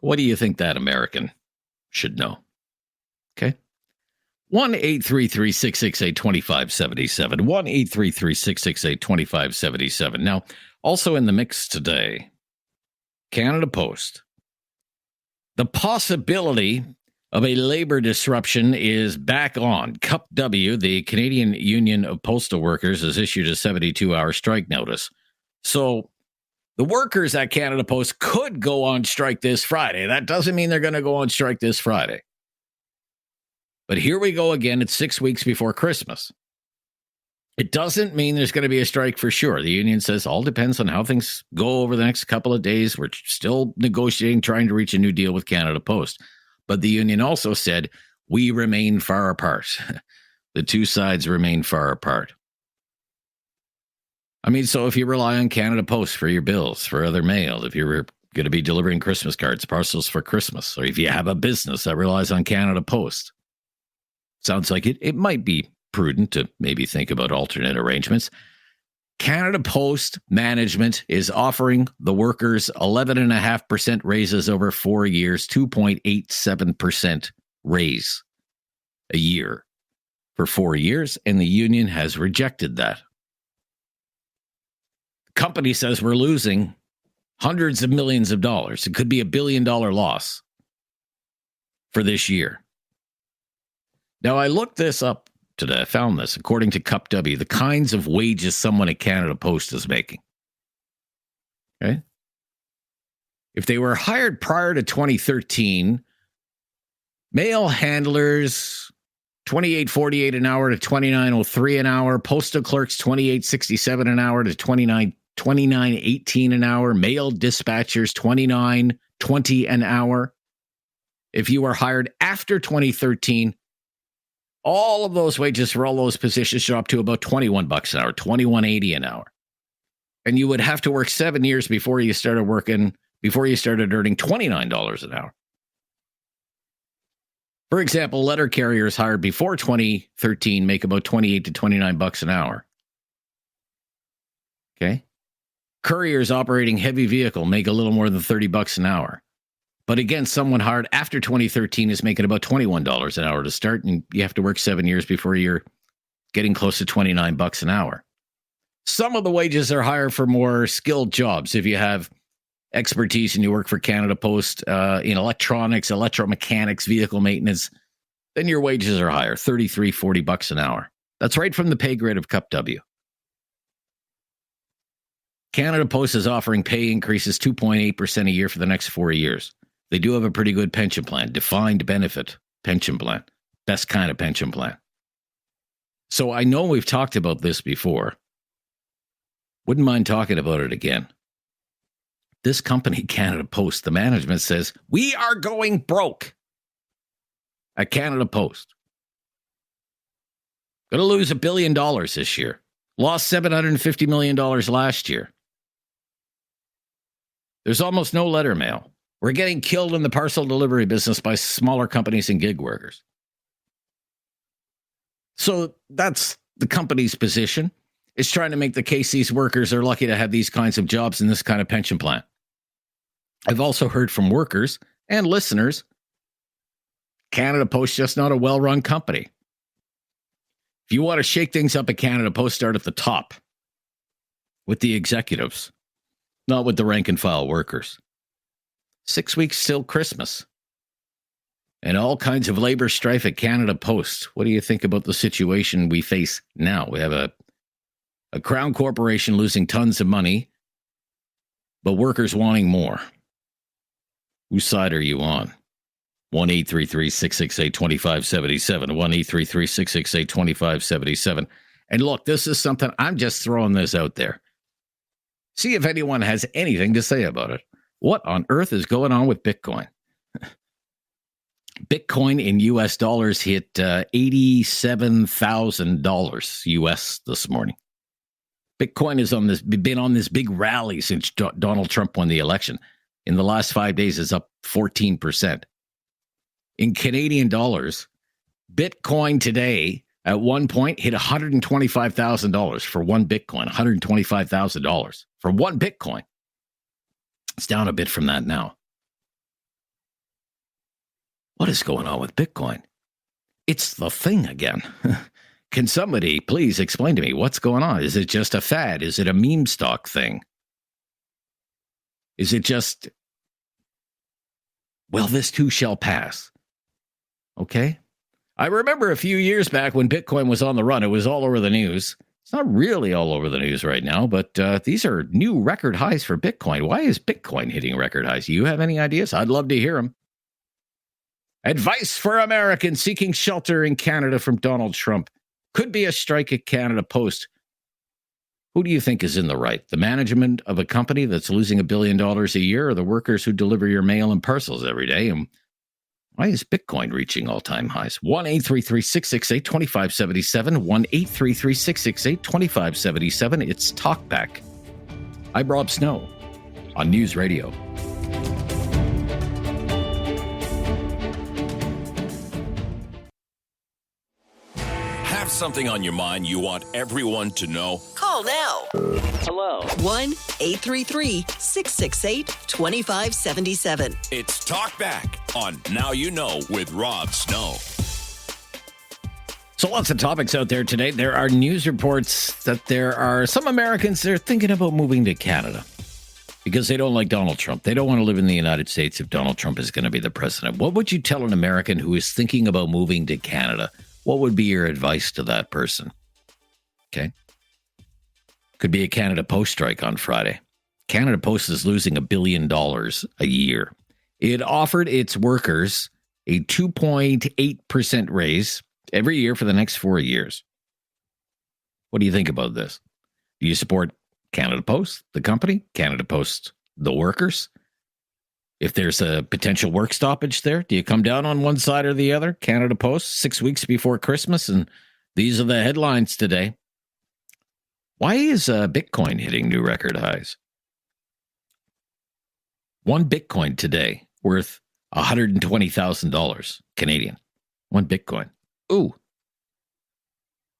What do you think that American should know? Okay. 1-833-668-2577. 1-833-668-2577. Now, also in the mix today, Canada Post. The possibility of a labor disruption is back on. Cup W, the Canadian Union of Postal Workers, has issued a 72-hour strike notice. So the workers at Canada Post could go on strike this Friday. That doesn't mean they're going to go on strike this Friday. But here we go again. It's 6 weeks before Christmas. It doesn't mean there's going to be a strike for sure. The union says all depends on how things go over the next couple of days. We're still negotiating, trying to reach a new deal with Canada Post. But the union also said, we remain far apart. The two sides remain far apart. I mean, so if you rely on Canada Post for your bills, for other mail, if you're going to be delivering Christmas cards, parcels for Christmas, or if you have a business that relies on Canada Post, sounds like it might be prudent to maybe think about alternate arrangements. Canada Post management is offering the workers 11.5% raises over 4 years, 2.87% raise a year for 4 years, and the union has rejected that. The company says we're losing hundreds of millions of dollars. It could be $1 billion loss for this year. Now, I looked this up today. I found this. According to Cup W, the kinds of wages someone at Canada Post is making. Okay? If they were hired prior to 2013, mail handlers, $28.48 an hour to $29.03 an hour. Postal clerks, $28.67 an hour to $29.18 an hour. Mail dispatchers, $29.20 an hour. If you were hired after 2013, all of those wages for all those positions show up to about $21 an hour, $21.80 an hour. And you would have to work 7 years before you started earning $29 an hour. For example, letter carriers hired before 2013 make about $28 to $29 an hour. Okay. Couriers operating heavy vehicle make a little more than $30 an hour. But again, someone hired after 2013 is making about $21 an hour to start, and you have to work 7 years before you're getting close to $29 an hour. Some of the wages are higher for more skilled jobs. If you have expertise and you work for Canada Post in electronics, electromechanics, vehicle maintenance, then your wages are higher, $33, $40 an hour. That's right from the pay grade of Cup W. Canada Post is offering pay increases 2.8% a year for the next 4 years. They do have a pretty good pension plan, defined benefit pension plan, best kind of pension plan. So I know we've talked about this before. Wouldn't mind talking about it again. This company, Canada Post, the management says, we are going broke at Canada Post. Going to lose $1 billion this year. Lost $750 million last year. There's almost no letter mail. We're getting killed in the parcel delivery business by smaller companies and gig workers. So that's the company's position. It's trying to make the case these workers are lucky to have these kinds of jobs and this kind of pension plan. I've also heard from workers and listeners, Canada Post just not a well-run company. If you want to shake things up at Canada Post, start at the top with the executives, not with the rank and file workers. 6 weeks till Christmas. And all kinds of labor strife at Canada Post. What do you think about the situation we face now? We have a crown corporation losing tons of money, but workers wanting more. Whose side are you on? 1-833-668-2577. 1-833-668-2577. And look, this is something, I'm just throwing this out there. See if anyone has anything to say about it. What on earth is going on with Bitcoin? Bitcoin in US dollars hit $87,000 US this morning. Bitcoin has been on this big rally since Donald Trump won the election. In the last 5 days, it's up 14%. In Canadian dollars, Bitcoin today at one point hit $125,000 for one Bitcoin, $125,000 for one Bitcoin. It's down a bit from that now. What is going on with Bitcoin? It's the thing again. Can somebody please explain to me what's going on? Is it just a fad? Is it a meme stock thing? Is it just, well, this too shall pass? Okay. I remember a few years back when Bitcoin was on the run, it was all over the news. It's not really all over the news right now, but these are new record highs for Bitcoin. Why is Bitcoin hitting record highs? Do you have any ideas? I'd love to hear them. Advice for Americans seeking shelter in Canada from Donald Trump. Could be a strike at Canada Post. Who do you think is in the right? The management of a company that's losing $1 billion a year, or the workers who deliver your mail and parcels every day? And why is Bitcoin reaching all-time highs? 1-833-668-2577. 1-833-668-2577. It's Talkback. I'm Rob Snow on News Radio. Have something on your mind you want everyone to know? Call now. Hello. 1-833-668-2577. It's Talkback on Now You Know with Rob Snow. So lots of topics out there today. There are news reports that there are some Americans that are thinking about moving to Canada because they don't like Donald Trump. They don't want to live in the United States if Donald Trump is going to be the president. What would you tell an American who is thinking about moving to Canada? What would be your advice to that person? Okay. Could be a Canada Post strike on Friday. Canada Post is losing $1 billion a year. It offered its workers a 2.8% raise every year for the next 4 years. What do you think about this? Do you support Canada Post, the company, Canada Post, the workers? If there's a potential work stoppage there, do you come down on one side or the other? Canada Post, 6 weeks before Christmas, and these are the headlines today. Why is Bitcoin hitting new record highs? One Bitcoin today worth $120,000 Canadian. One Bitcoin. Ooh.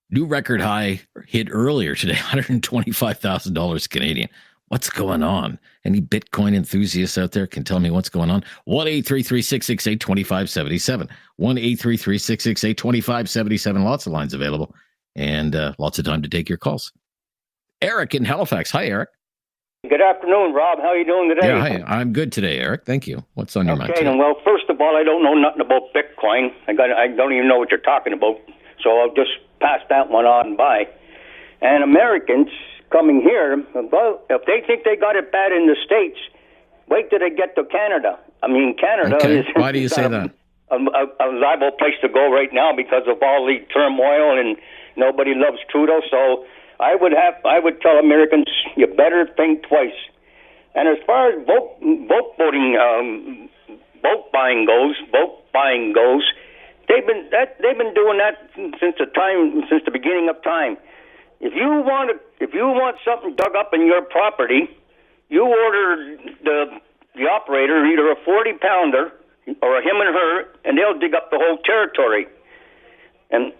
New record high hit earlier today, $125,000 Canadian. What's going on? Any Bitcoin enthusiasts out there can tell me what's going on? 1-833-668-2577. 1-833-668-2577. Lots of lines available and lots of time to take your calls. Eric in Halifax. Hi, Eric. Good afternoon, Rob. How are you doing today? Yeah, hi. I'm good today, Eric. Thank you. What's on your mind today? Okay, well, first of all, I don't know nothing about Bitcoin. I don't even know what you're talking about, so I'll just pass that one on by. And Americans coming here, well, if they think they got it bad in the States, wait till they get to Canada. I mean, Canada is... Why do you say that? A liable place to go right now because of all the turmoil and nobody loves Trudeau, so I would tell Americans, you better think twice. And as far as vote buying goes, they've been doing that since the beginning of time. If you want something dug up in your property, you order the operator either a 40-pounder or a him and her, and they'll dig up the whole territory. And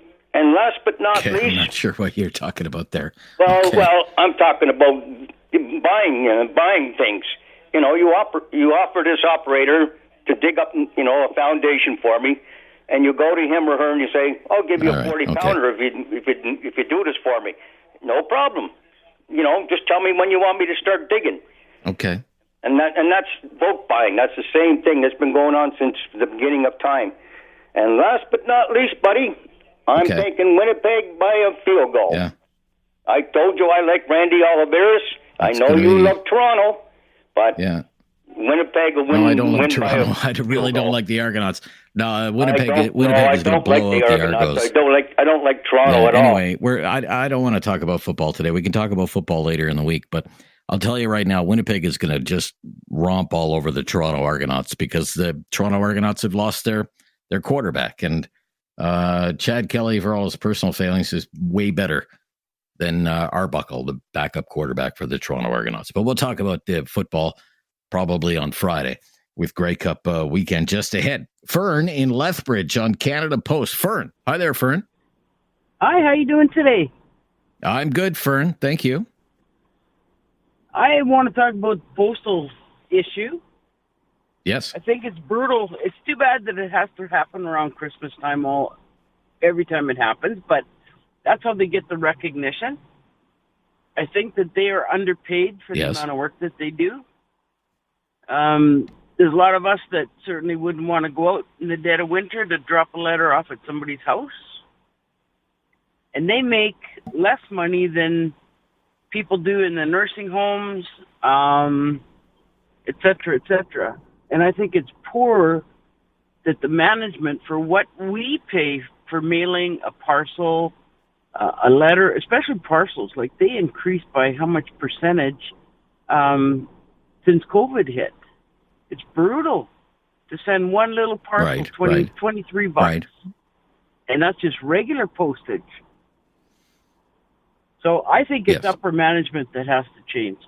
last but not least, I'm not sure what you're talking about there. Well, I'm talking about buying things. You know, you offer this operator to dig up, a foundation for me, and you go to him or her and you say, "I'll give you a 40-pounder if you do this for me." No problem. Just tell me when you want me to start digging. Okay. And that's vote buying. That's the same thing that's been going on since the beginning of time. And last but not least, buddy, I'm taking Winnipeg by a field goal. Yeah. I told you I like Randy Oliveris. I know you love Toronto, but Winnipeg will win. No, I don't like Toronto. I really don't like the Argonauts. No, Winnipeg is going to blow out the Argos. I don't like Toronto at all. Anyway, I don't want to talk about football today. We can talk about football later in the week, but I'll tell you right now, Winnipeg is going to just romp all over the Toronto Argonauts because the Toronto Argonauts have lost their quarterback, and Chad Kelly, for all his personal failings, is way better than Arbuckle, the backup quarterback for the Toronto Argonauts. But we'll talk about the football probably on Friday with Grey Cup weekend just ahead. Fern in Lethbridge on Canada Post. Fern. Hi there, Fern. Hi, how you doing today? I'm good, Fern. Thank you. I want to talk about the postal issue. Yes. I think it's brutal. It's too bad that it has to happen around Christmas time every time it happens, but that's how they get the recognition. I think that they are underpaid for the amount of work that they do. There's a lot of us that certainly wouldn't want to go out in the dead of winter to drop a letter off at somebody's house. And they make less money than people do in the nursing homes, et cetera, et cetera. And I think it's poor that the management, for what we pay for mailing a parcel, a letter, especially parcels, like they increased by how much percentage since COVID hit. It's brutal to send one little parcel, 23 bucks. Right. And that's just regular postage. So I think it's upper management that has to change.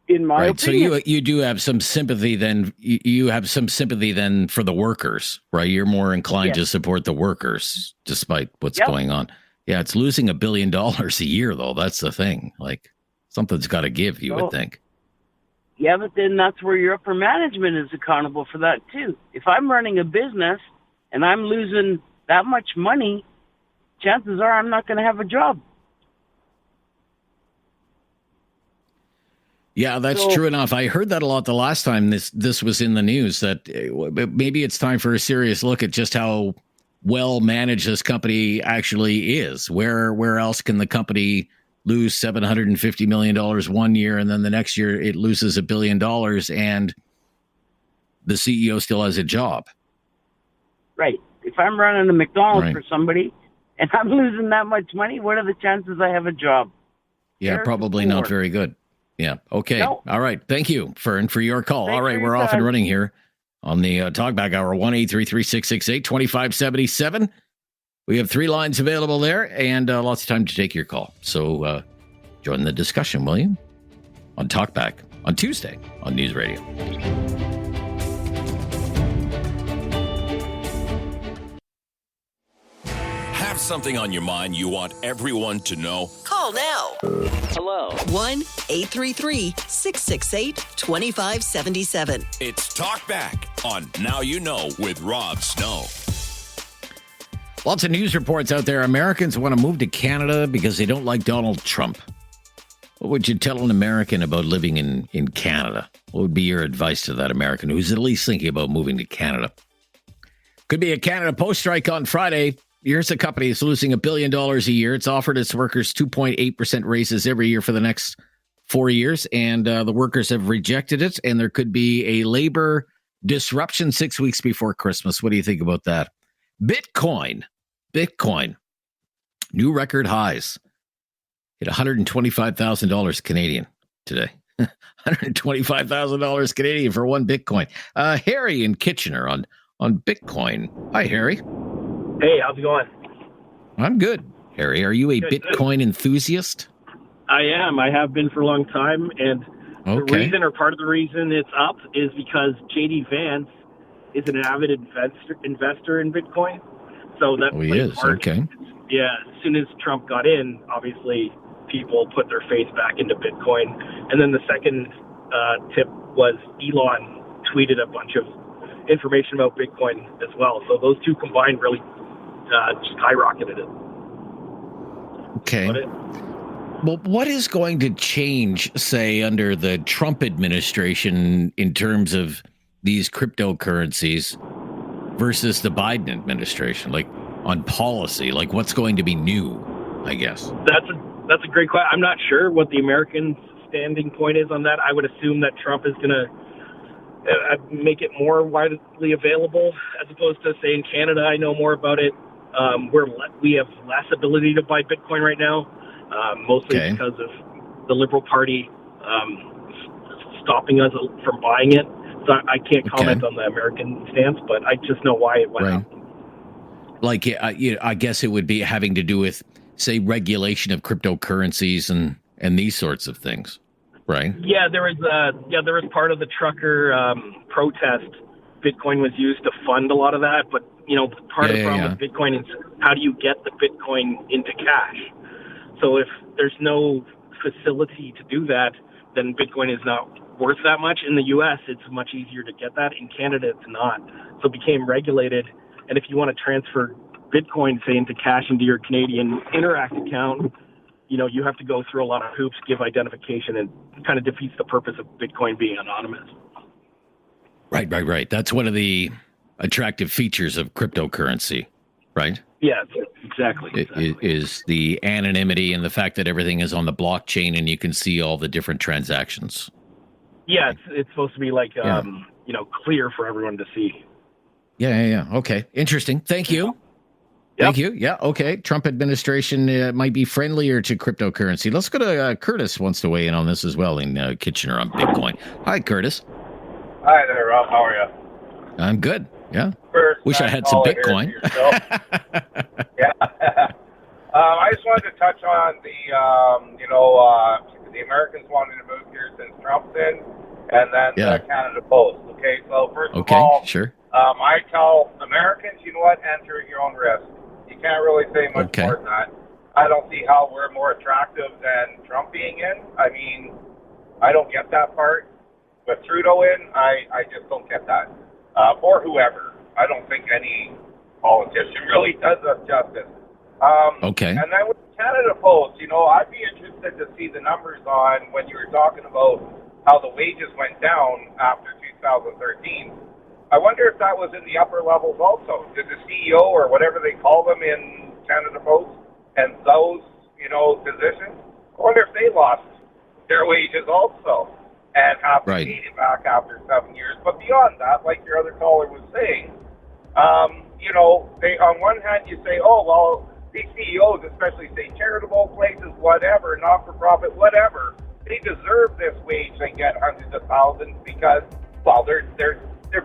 In my opinion. So you do have some sympathy then. You have some sympathy then for the workers, right? You're more inclined to support the workers despite what's going on. Yeah, it's losing $1 billion a year, though. That's the thing. Like, something's got to give, you would think. Yeah, but then that's where your upper management is accountable for that, too. If I'm running a business and I'm losing that much money, chances are I'm not going to have a job. Yeah, that's true enough. I heard that a lot the last time this was in the news, that maybe it's time for a serious look at just how well managed this company actually is. Where else can the company lose $750 million one year, and then the next year it loses $1 billion, and the CEO still has a job? Right. If I'm running a McDonald's for somebody and I'm losing that much money, what are the chances I have a job? Yeah, probably not very good. Yeah. Okay. No. All right. Thank you, Fern, for your call. All right. We're off and running here on the Talkback Hour, 1-833-668-2577. We have 3 lines available there and lots of time to take your call. So join the discussion, will you? On Talkback on Tuesday on News Radio. Have something on your mind you want everyone to know? Call now. Hello. 1-833-668-2577. It's Talkback on Now You Know with Rob Snow. Lots of news reports out there. Americans want to move to Canada because they don't like Donald Trump. What would you tell an American about living in Canada? What would be your advice to that American who's at least thinking about moving to Canada? Could be a Canada Post strike on Friday. Here's a company that's losing $1 billion a year. It's offered its workers 2.8% raises every year for the next 4 years, and the workers have rejected it, and there could be a labor disruption 6 weeks before Christmas. What do you think about that? Bitcoin, new record highs. Hit $125,000 Canadian today. $125,000 Canadian for one Bitcoin. Harry in Kitchener on Bitcoin. Hi, Harry. Hey, how's it going? I'm good. Harry, are you a good, Bitcoin enthusiast? I am. I have been for a long time, and the reason, or part of the reason it's up, is because J.D. Vance is an avid investor in Bitcoin. So that he is. Okay. Yeah, as soon as Trump got in, obviously people put their faith back into Bitcoin. And then the second tip was Elon tweeted a bunch of information about Bitcoin as well. So those two combined really skyrocketed it. Okay. Well, what is going to change, say, under the Trump administration in terms of these cryptocurrencies versus the Biden administration? Like on policy, like what's going to be new, I guess? That's a great question. I'm not sure what the American standing point is on that. I would assume that Trump is going to make it more widely available, as opposed to, say, in Canada. I know more about it. We have less ability to buy Bitcoin right now, mostly because of the Liberal Party stopping us from buying it. So I can't comment on the American stance, but I just know why it went up. Like, I guess it would be having to do with, say, regulation of cryptocurrencies and these sorts of things, right? Yeah, there was part of the trucker protest. Bitcoin was used to fund a lot of that, but part of the problem with Bitcoin is how do you get the Bitcoin into cash? So if there's no facility to do that, then Bitcoin is not worth that much. In the U.S., it's much easier to get that. In Canada, it's not. So it became regulated. And if you want to transfer Bitcoin, say, into cash into your Canadian Interact account, you have to go through a lot of hoops, give identification, and kind of defeats the purpose of Bitcoin being anonymous. Right. That's one of the attractive features of cryptocurrency, right? Yeah, exactly. Is the anonymity and the fact that everything is on the blockchain and you can see all the different transactions. Yeah, it's supposed to be like, clear for everyone to see. Yeah. Okay. Interesting. Thank you. Yep. Thank you. Yeah. Okay. Trump administration might be friendlier to cryptocurrency. Let's go to Curtis wants to weigh in on this as well in Kitchener on Bitcoin. Hi, Curtis. Hi there, Rob. How are you? I'm good. Yeah. First, wish I had some Bitcoin. Yeah. I just wanted to touch on the Americans wanting to move here since Trump's in, and then the Canada Post. Okay, so first of all, sure. I tell Americans, you know what, enter at your own risk. You can't really say much more than that. I don't see how we're more attractive than Trump being in. I mean, I don't get that part. With Trudeau in, I just don't get that. Or whoever. I don't think any politician really does us justice. And then with Canada Post, I'd be interested to see the numbers on when you were talking about how the wages went down after 2013. I wonder if that was in the upper levels also. Did the CEO or whatever they call them in Canada Post and those, positions, I wonder if they lost their wages also and have to pay it back after 7 years. But beyond that, like your other caller was saying, they, on one hand you say, oh, well, these CEOs, especially, say, charitable places, whatever, not-for-profit, whatever, they deserve this wage they get hundreds of thousands because, well, they're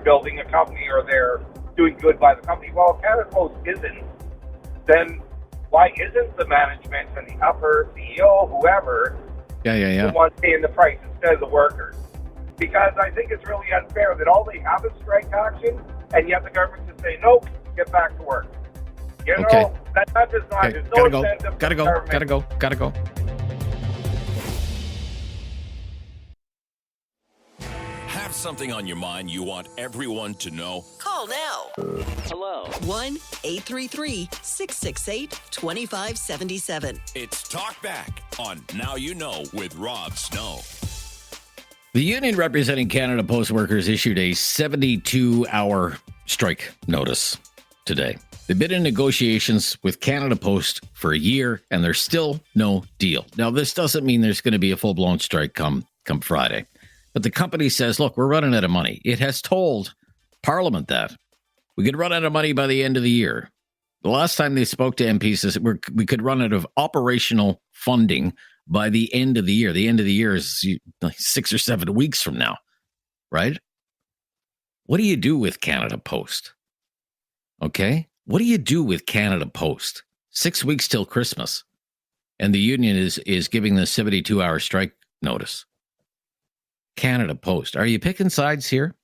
building a company or they're doing good by the company. Well, if Canada Post isn't, then why isn't the management and the upper CEO, whoever, the one paying the price instead of the workers? Because I think it's really unfair that all they have is strike action, and yet the government can say, nope, get back to work. That does not, there's no incentive. Gotta go. Have something on your mind you want everyone to know? Call now. Hello. 1-833-668-2577. It's Talkback on Now You Know with Rob Snow. The union representing Canada Post workers issued a 72-hour strike notice today. They've been in negotiations with Canada Post for a year, and there's still no deal. Now, this doesn't mean there's going to be a full-blown strike come Friday. But the company says, look, we're running out of money. It has told Parliament that we could run out of money by the end of the year. The last time they spoke to MPs, says we could run out of operational funding by the end of the year. The end of the year is like 6 or 7 weeks from now, right? What do you do with Canada Post? Okay? What do you do with Canada Post? 6 weeks till Christmas. And the union is giving the 72-hour strike notice. Canada Post. Are you picking sides here?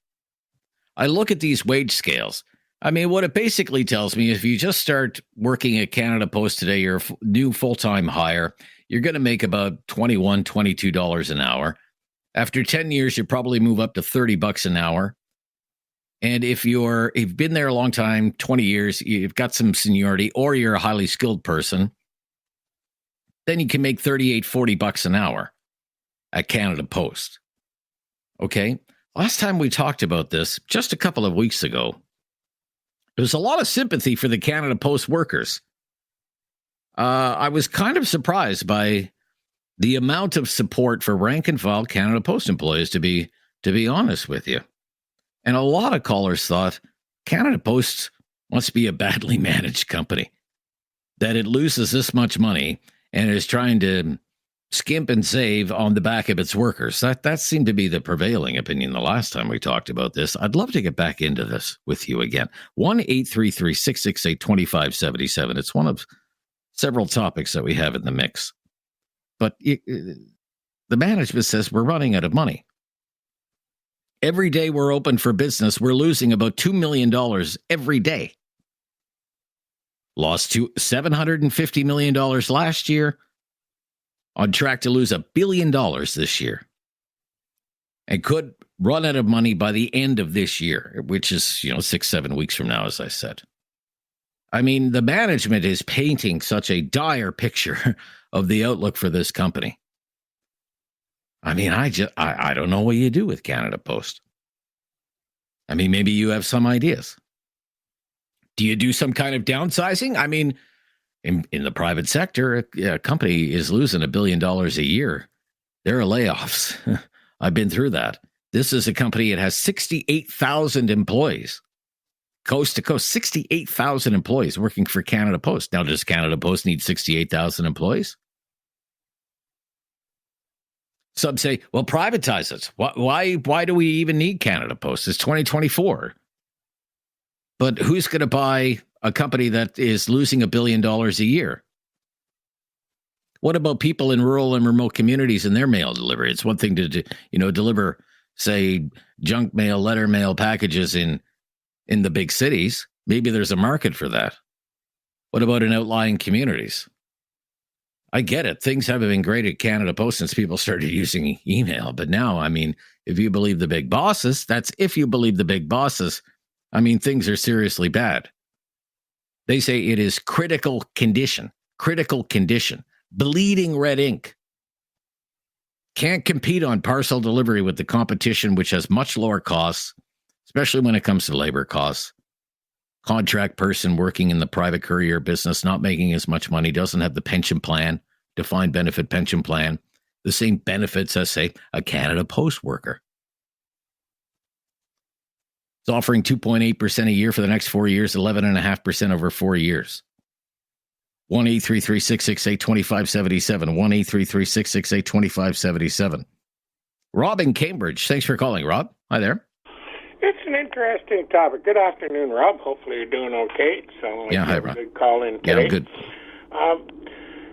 I look at these wage scales. I mean, what it basically tells me, if you just start working at Canada Post today, you're a new full-time hire, you're going to make about $21, $22 an hour. After 10 years, you probably move up to $30 an hour. And if you've been there a long time, 20 years, you've got some seniority, or you're a highly skilled person, then you can make $38, $40 an hour at Canada Post. Okay? Last time we talked about this, just a couple of weeks ago, there was a lot of sympathy for the Canada Post workers. I was kind of surprised by the amount of support for rank and file Canada Post employees, to be honest with you. And a lot of callers thought Canada Post must be a badly managed company, that it loses this much money and is trying to skimp and save on the back of its workers. That seemed to be the prevailing opinion the last time we talked about this. I'd love to get back into this with you again. 1-833-668-2577. It's one of several topics that we have in the mix. But the management says we're running out of money. Every day we're open for business, we're losing about $2 million every day. Lost to $750 million last year. On track to lose $1 billion this year. and could run out of money by the end of this year, which is, 6-7 weeks from now, as I said. I mean, the management is painting such a dire picture of the outlook for this company. I mean, I don't know what you do with Canada Post. I mean, maybe you have some ideas. Do you do some kind of downsizing? I mean, in the private sector, a company is losing $1 billion a year. There are layoffs. I've been through that. This is a company that has 68,000 employees. Coast to coast, 68,000 employees working for Canada Post. Now, does Canada Post need 68,000 employees? Some say, well, privatize it. Why do we even need Canada Post? It's 2024. But who's going to buy a company that is losing $1 billion a year? What about people in rural and remote communities and their mail delivery? It's one thing to deliver, say, junk mail, letter mail packages in the big cities. Maybe there's a market for that. What about in outlying communities? I get it. Things haven't been great at Canada Post since people started using email. But now, I mean, if you believe the big bosses, I mean, things are seriously bad. They say it is critical condition, bleeding red ink. Can't compete on parcel delivery with the competition, which has much lower costs, especially when it comes to labor costs. Contract person working in the private courier business, not making as much money, doesn't have the pension plan, defined benefit pension plan, the same benefits as, say, a Canada Post worker. It's offering 2.8% a year for the next 4 years, 11.5% over 4 years. 1-833-668-2577. 1-833-668-2577. Rob in Cambridge. Thanks for calling, Rob. Hi there. It's an interesting topic. Good afternoon, Rob. Hopefully you're doing okay. So hi, Rob. Good call in today. Yeah, I'm good.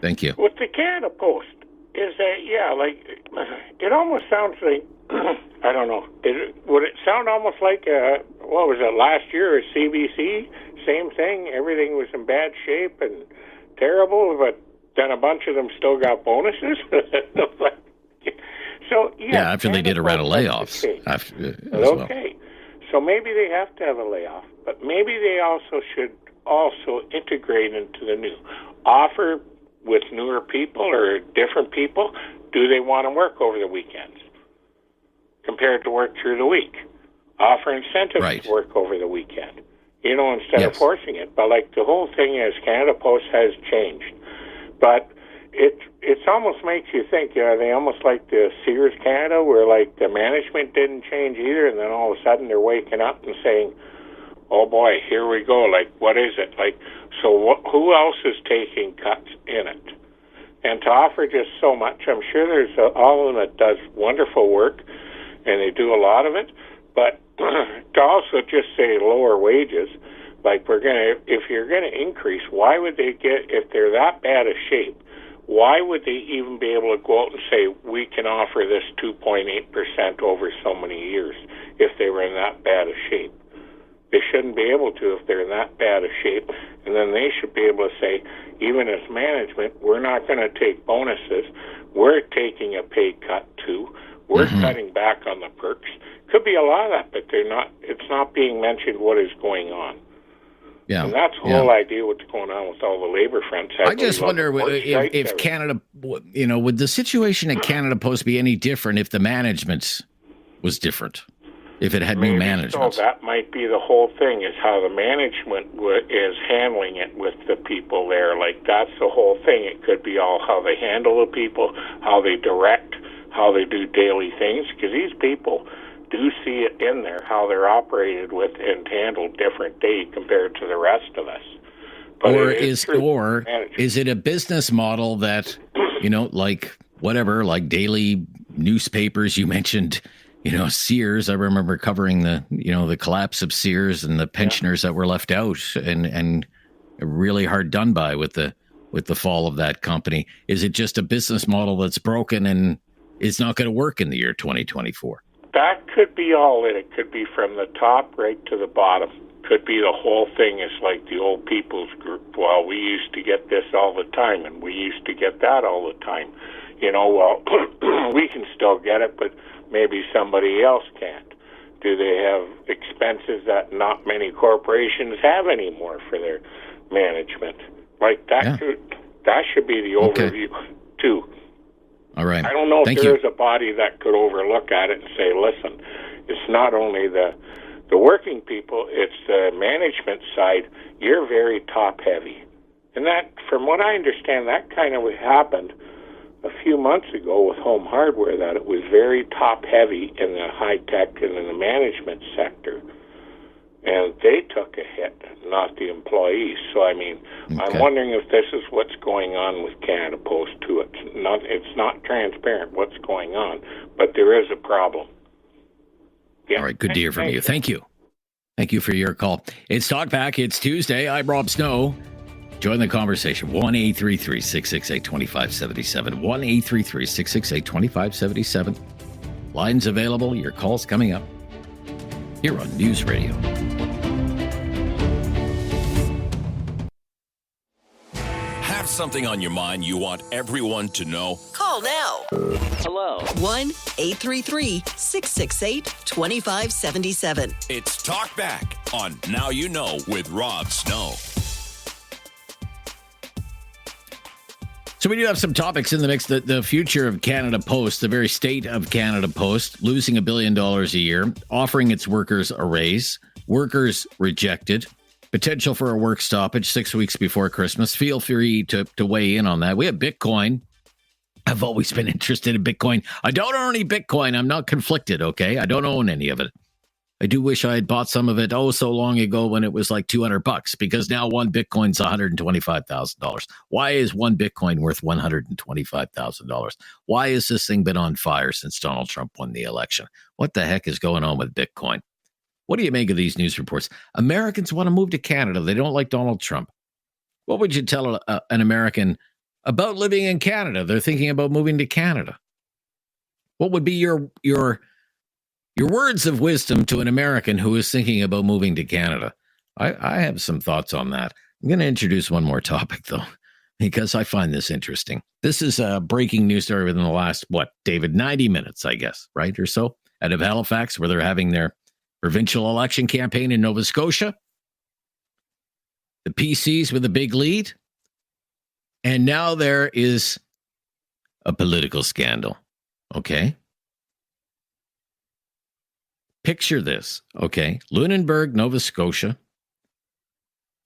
Thank you. With the Canada Post, is that, it almost sounds like, I don't know, would it sound almost like, what was it, last year, a CBC? Same thing, everything was in bad shape and terrible, but then a bunch of them still got bonuses? So, after they did a round of layoffs. Okay. So maybe they have to have a layoff, but maybe they should integrate into the new offer with newer people or different people. Do they want to work over the weekends compared to work through the week? Offer incentives to work over the weekend, instead of forcing it. But the whole thing is Canada Post has changed, but it almost makes you think, they almost like the Sears Canada, where the management didn't change either, and then all of a sudden they're waking up and saying, oh boy, here we go, what is it? Who else is taking cuts in it? And to offer just so much, I'm sure there's all of them that does wonderful work, and they do a lot of it, but to also just say lower wages, if you're gonna increase, why would they if they're that bad a shape, why would they even be able to go out and say, we can offer this 2.8% over so many years if they were in that bad a shape? They shouldn't be able to if they're in that bad a shape. And then they should be able to say, even as management, we're not going to take bonuses. We're taking a pay cut too. We're cutting back on the perks. Could be a lot of that, but it's not being mentioned what is going on. Yeah. And that's the whole idea what's going on with all the labor fronts. I just wonder if Canada, would the situation at Canada Post be any different if the management was different? If it had new management? So that might be the whole thing, is how the management is handling it with the people there. That's the whole thing. It could be all how they handle the people, how they direct, how they do daily things, because these people do see it in there, how they're operated with and handled different day compared to the rest of us. But is it a business model that, like daily newspapers? You mentioned, Sears. I remember covering the collapse of Sears and the pensioners that were left out and really hard done by with the fall of that company. Is it just a business model that's broken and is not going to work in the year 2024? That could be all it. It could be from the top right to the bottom. Could be the whole thing is like the old people's group. Well, we used to get this all the time, and we used to get that all the time. well, we can still get it, but maybe somebody else can't. Do they have expenses that not many corporations have anymore for their management? Like that, that should be the overview too. All right. I don't know if there is a body that could overlook at it and say, listen, it's not only the working people, it's the management side. You're very top heavy. And that, from what I understand, that kind of happened a few months ago with home hardware, that it was very top heavy in the high tech and in the management sector. And they took a hit, not the employees. So, I mean, I'm wondering if this is what's going on with Canada Post, too. It's not transparent what's going on, but there is a problem. Yeah. All right, good to hear from you. Thank you. Thank you for your call. It's Talkback. It's Tuesday. I'm Rob Snow. Join the conversation. 1-833-668-2577. 1-833-668-2577. Lines available. Your calls coming up here on News Radio. Have something on your mind you want everyone to know? Call now. Hello. 1-833-668-2577. It's Talkback on Now You Know with Rob Snow. So we do have some topics in the mix. The future of Canada Post, the very state of Canada Post, losing $1 billion a year, offering its workers a raise, workers rejected, potential for a work stoppage 6 weeks before Christmas. Feel free to weigh in on that. We have Bitcoin. I've always been interested in Bitcoin. I don't own any Bitcoin. I'm not conflicted, okay? I don't own any of it. I do wish I had bought some of it so long ago when it was like $200, because now one Bitcoin's $125,000. Why is one Bitcoin worth $125,000? Why has this thing been on fire since Donald Trump won the election? What the heck is going on with Bitcoin? What do you make of these news reports? Americans want to move to Canada. They don't like Donald Trump. What would you tell an American about living in Canada? They're thinking about moving to Canada. What would be your words of wisdom to an American who is thinking about moving to Canada? I have some thoughts on that. I'm going to introduce one more topic, though, because I find this interesting. This is a breaking news story within the last, David, 90 minutes, I guess, right, or so, out of Halifax, where they're having their provincial election campaign in Nova Scotia. The PCs with a big lead. And now there is a political scandal, okay? Picture this, okay? Lunenburg, Nova Scotia.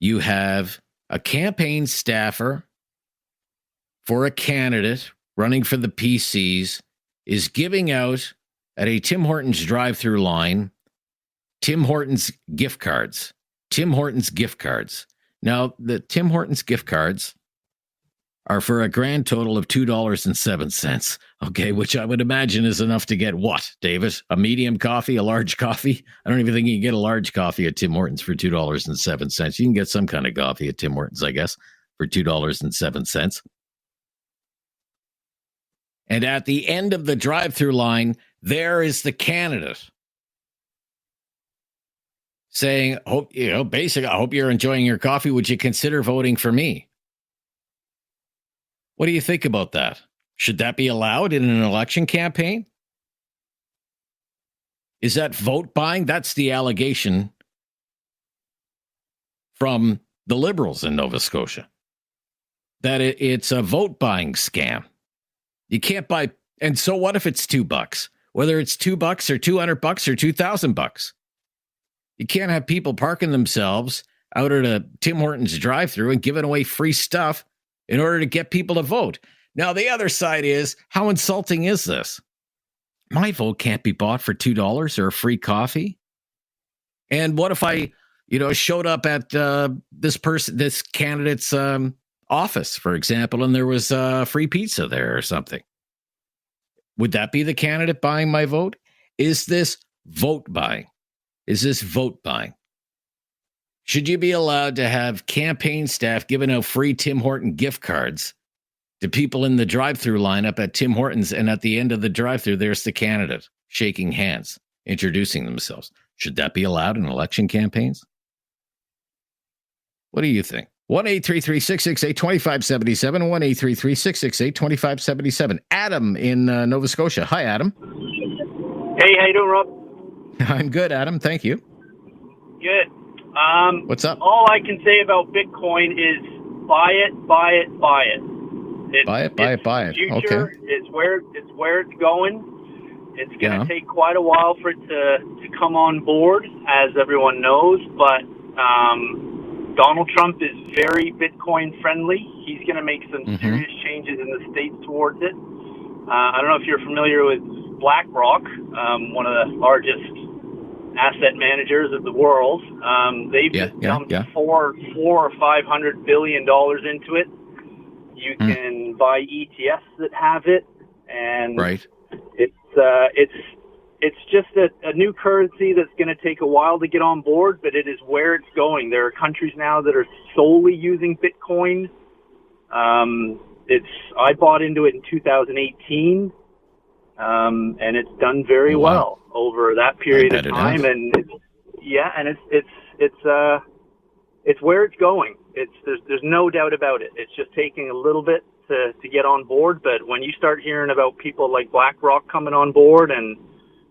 You have a campaign staffer for a candidate running for the PCs is giving out at a Tim Hortons drive-through line Tim Hortons gift cards. Tim Hortons gift cards. Now, the Tim Hortons gift cards are for a grand total of $2.07, okay, which I would imagine is enough to get what, David? A medium coffee, a large coffee? I don't even think you can get a large coffee at Tim Hortons for $2.07. You can get some kind of coffee at Tim Hortons, I guess, for $2.07. And at the end of the drive-through line, there is the candidate saying, basically, I hope you're enjoying your coffee. Would you consider voting for me? What do you think about that? Should that be allowed in an election campaign? Is that vote buying? That's the allegation from the Liberals in Nova Scotia, that it's a vote buying scam. You can't buy. And so what if it's $2? Whether it's $2 or $200 or $2,000, you can't have people parking themselves out at a Tim Hortons drive-through and giving away free stuff in order to get people to vote. Now, the other side is, how insulting is this? My vote can't be bought for $2 or a free coffee. And what if I, showed up at this candidate's office, for example, and there was free pizza there or something? Would that be the candidate buying my vote? Is this vote buying? Is this vote buying? Should you be allowed to have campaign staff giving out free Tim Horton gift cards to people in the drive-through lineup at Tim Hortons, and at the end of the drive-through, there's the candidate shaking hands, introducing themselves? Should that be allowed in election campaigns? What do you think? 1-833-668-2577, 1-833-668-2577. Adam in Nova Scotia. Hi, Adam. Hey, how you doing, Rob? I'm good, Adam. Thank you. Good. What's up? All I can say about Bitcoin is buy it, buy it, buy it. Buy it. Future. Okay. It's where it's going. It's going to take quite a while for it to come on board, as everyone knows. But Donald Trump is very Bitcoin friendly. He's going to make some serious changes in the states towards it. I don't know if you're familiar with BlackRock, one of the largest asset managers of the world. They've dumped $400 or $500 billion into it. You can buy ETFs that have it, and it's just a new currency that's going to take a while to get on board, but it is where it's going. There are countries now that are solely using Bitcoin. I bought into it in 2018, and it's done very well over that period of time. And it's where it's going. There's no doubt about it. It's just taking a little bit to get on board. But when you start hearing about people like BlackRock coming on board and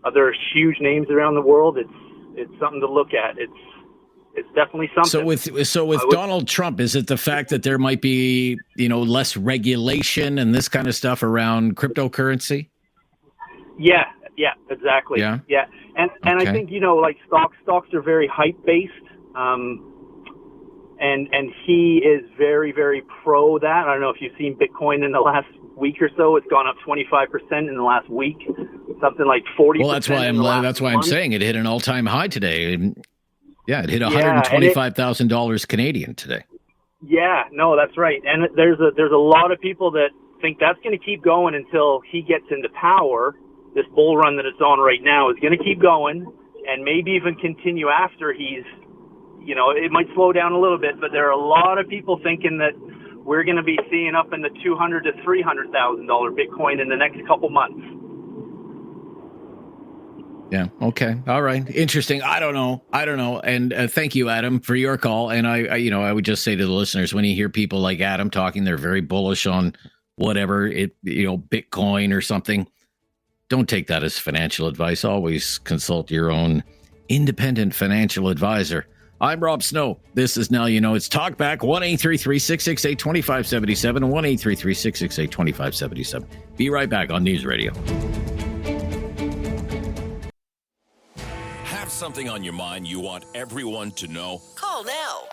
other huge names around the world, it's something to look at. It's definitely something. So with Donald Trump, is it the fact that there might be, less regulation and this kind of stuff around cryptocurrency? Yeah, exactly. And I think, like stocks are very hype based. And he is very, very pro that. I don't know if you've seen Bitcoin in the last week or so. It's gone up 25% in the last week, something like 40%. Well, that's why I'm saying it hit an all-time high today. Yeah, it hit $125,000 Canadian today. Yeah, no, that's right. And there's a lot of people that think that's going to keep going until he gets into power. This bull run that it's on right now is going to keep going, and maybe even continue after he's. It might slow down a little bit, but there are a lot of people thinking that we're going to be seeing up in the $200,000 to $300,000 Bitcoin in the next couple months. Yeah. Okay. All right. Interesting. I don't know. And thank you, Adam, for your call. And I would just say to the listeners, when you hear people like Adam talking, they're very bullish on whatever Bitcoin or something. Don't take that as financial advice. Always consult your own independent financial advisor. I'm Rob Snow. This is Now You Know. It's Talkback, 1-833-668-2577, 1-833-668-2577. Be right back on News Radio. Have something on your mind you want everyone to know? Call now.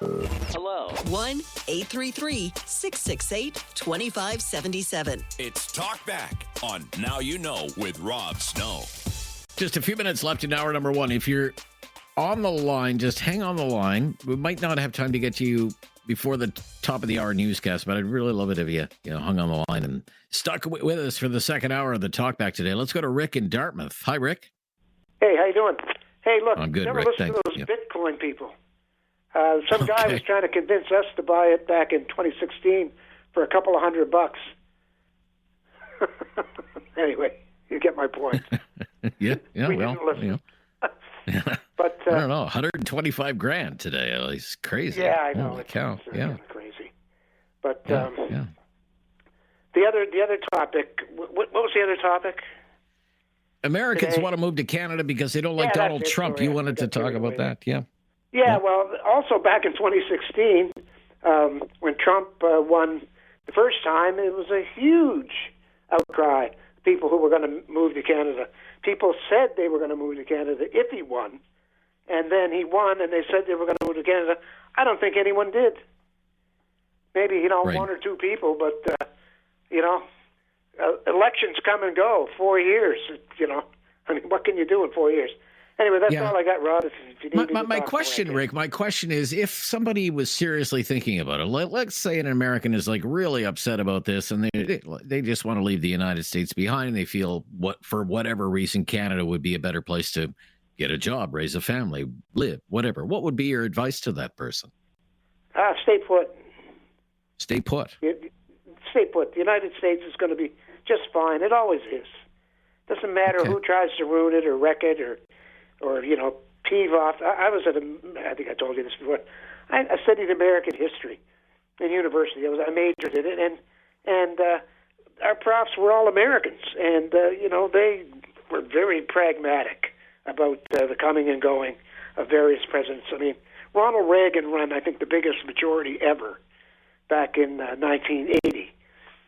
Hello. 1-833-668-2577. It's Talkback on Now You Know with Rob Snow. Just a few minutes left in hour number one. If you're on the line, just hang on the line. We might not have time to get to you before the top of the hour newscast, but I'd really love it if you hung on the line and stuck with us for the second hour of the Talkback today. Let's go to Rick in Dartmouth. Hi, Rick. Hey, how you doing? Hey, look, I'm good, never Rick. listen to those Bitcoin people. Some guy was trying to convince us to buy it back in 2016 for a couple of $100. Anyway, you get my point. Yeah, we well, didn't listen. But I don't know, $125,000 today. It's crazy. Yeah, I know. Holy cow. It's crazy. But the other topic. What was the other topic? Americans today? want to move to Canada because they don't like Yeah, Donald that's it. Trump. Sorry, You I wanted to got talk carried about away. that, yeah. Yeah, well, also back in 2016, when Trump won the first time, it was a huge outcry. People who were going to move to Canada. People said they were going to move to Canada if he won. And then he won, and they said they were going to move to Canada. I don't think anyone did. Maybe, Right. one or two people, but, elections come and go, 4 years, I mean, what can you do in 4 years? Anyway, that's all I got, Rod. If you need My question, Rick, my question is, if somebody was seriously thinking about it, let's say an American is like really upset about this, and they just want to leave the United States behind, and they feel for whatever reason Canada would be a better place to get a job, raise a family, live, whatever. What would be your advice to that person? Stay put. Stay put. Stay put. The United States is going to be just fine. It always is. Doesn't matter who tries to ruin it or wreck it or peeve off. I was I think I told you this before. I studied American history. in university. I majored in it, and our profs were all Americans, and they were very pragmatic about the coming and going of various presidents. I mean, Ronald Reagan ran, I think, the biggest majority ever back in 1980,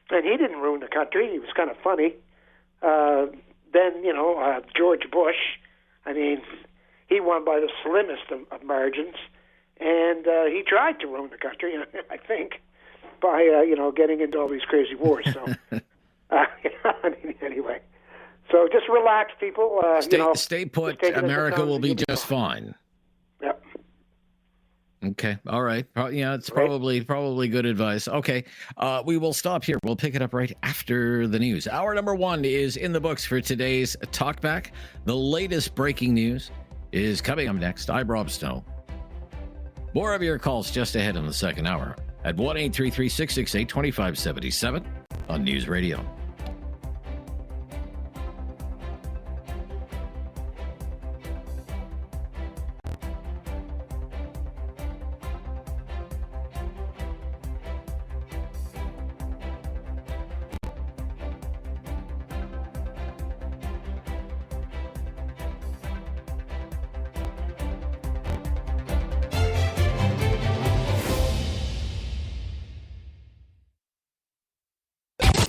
and he didn't ruin the country. He was kind of funny. Then, George Bush, I mean, he won by the slimmest of margins, and he tried to ruin the country, I think, by, getting into all these crazy wars. So, anyway. So just relax, people. Stay put. America will be just fine. Yep. Okay. All right. It's probably good advice. Okay. We will stop here. We'll pick it up right after the news. Hour number 1 is in the books for today's Talkback. The latest breaking news is coming up next. I'm Rob Snow. More of your calls just ahead in the second hour at 1-833-668-2577 on News Radio.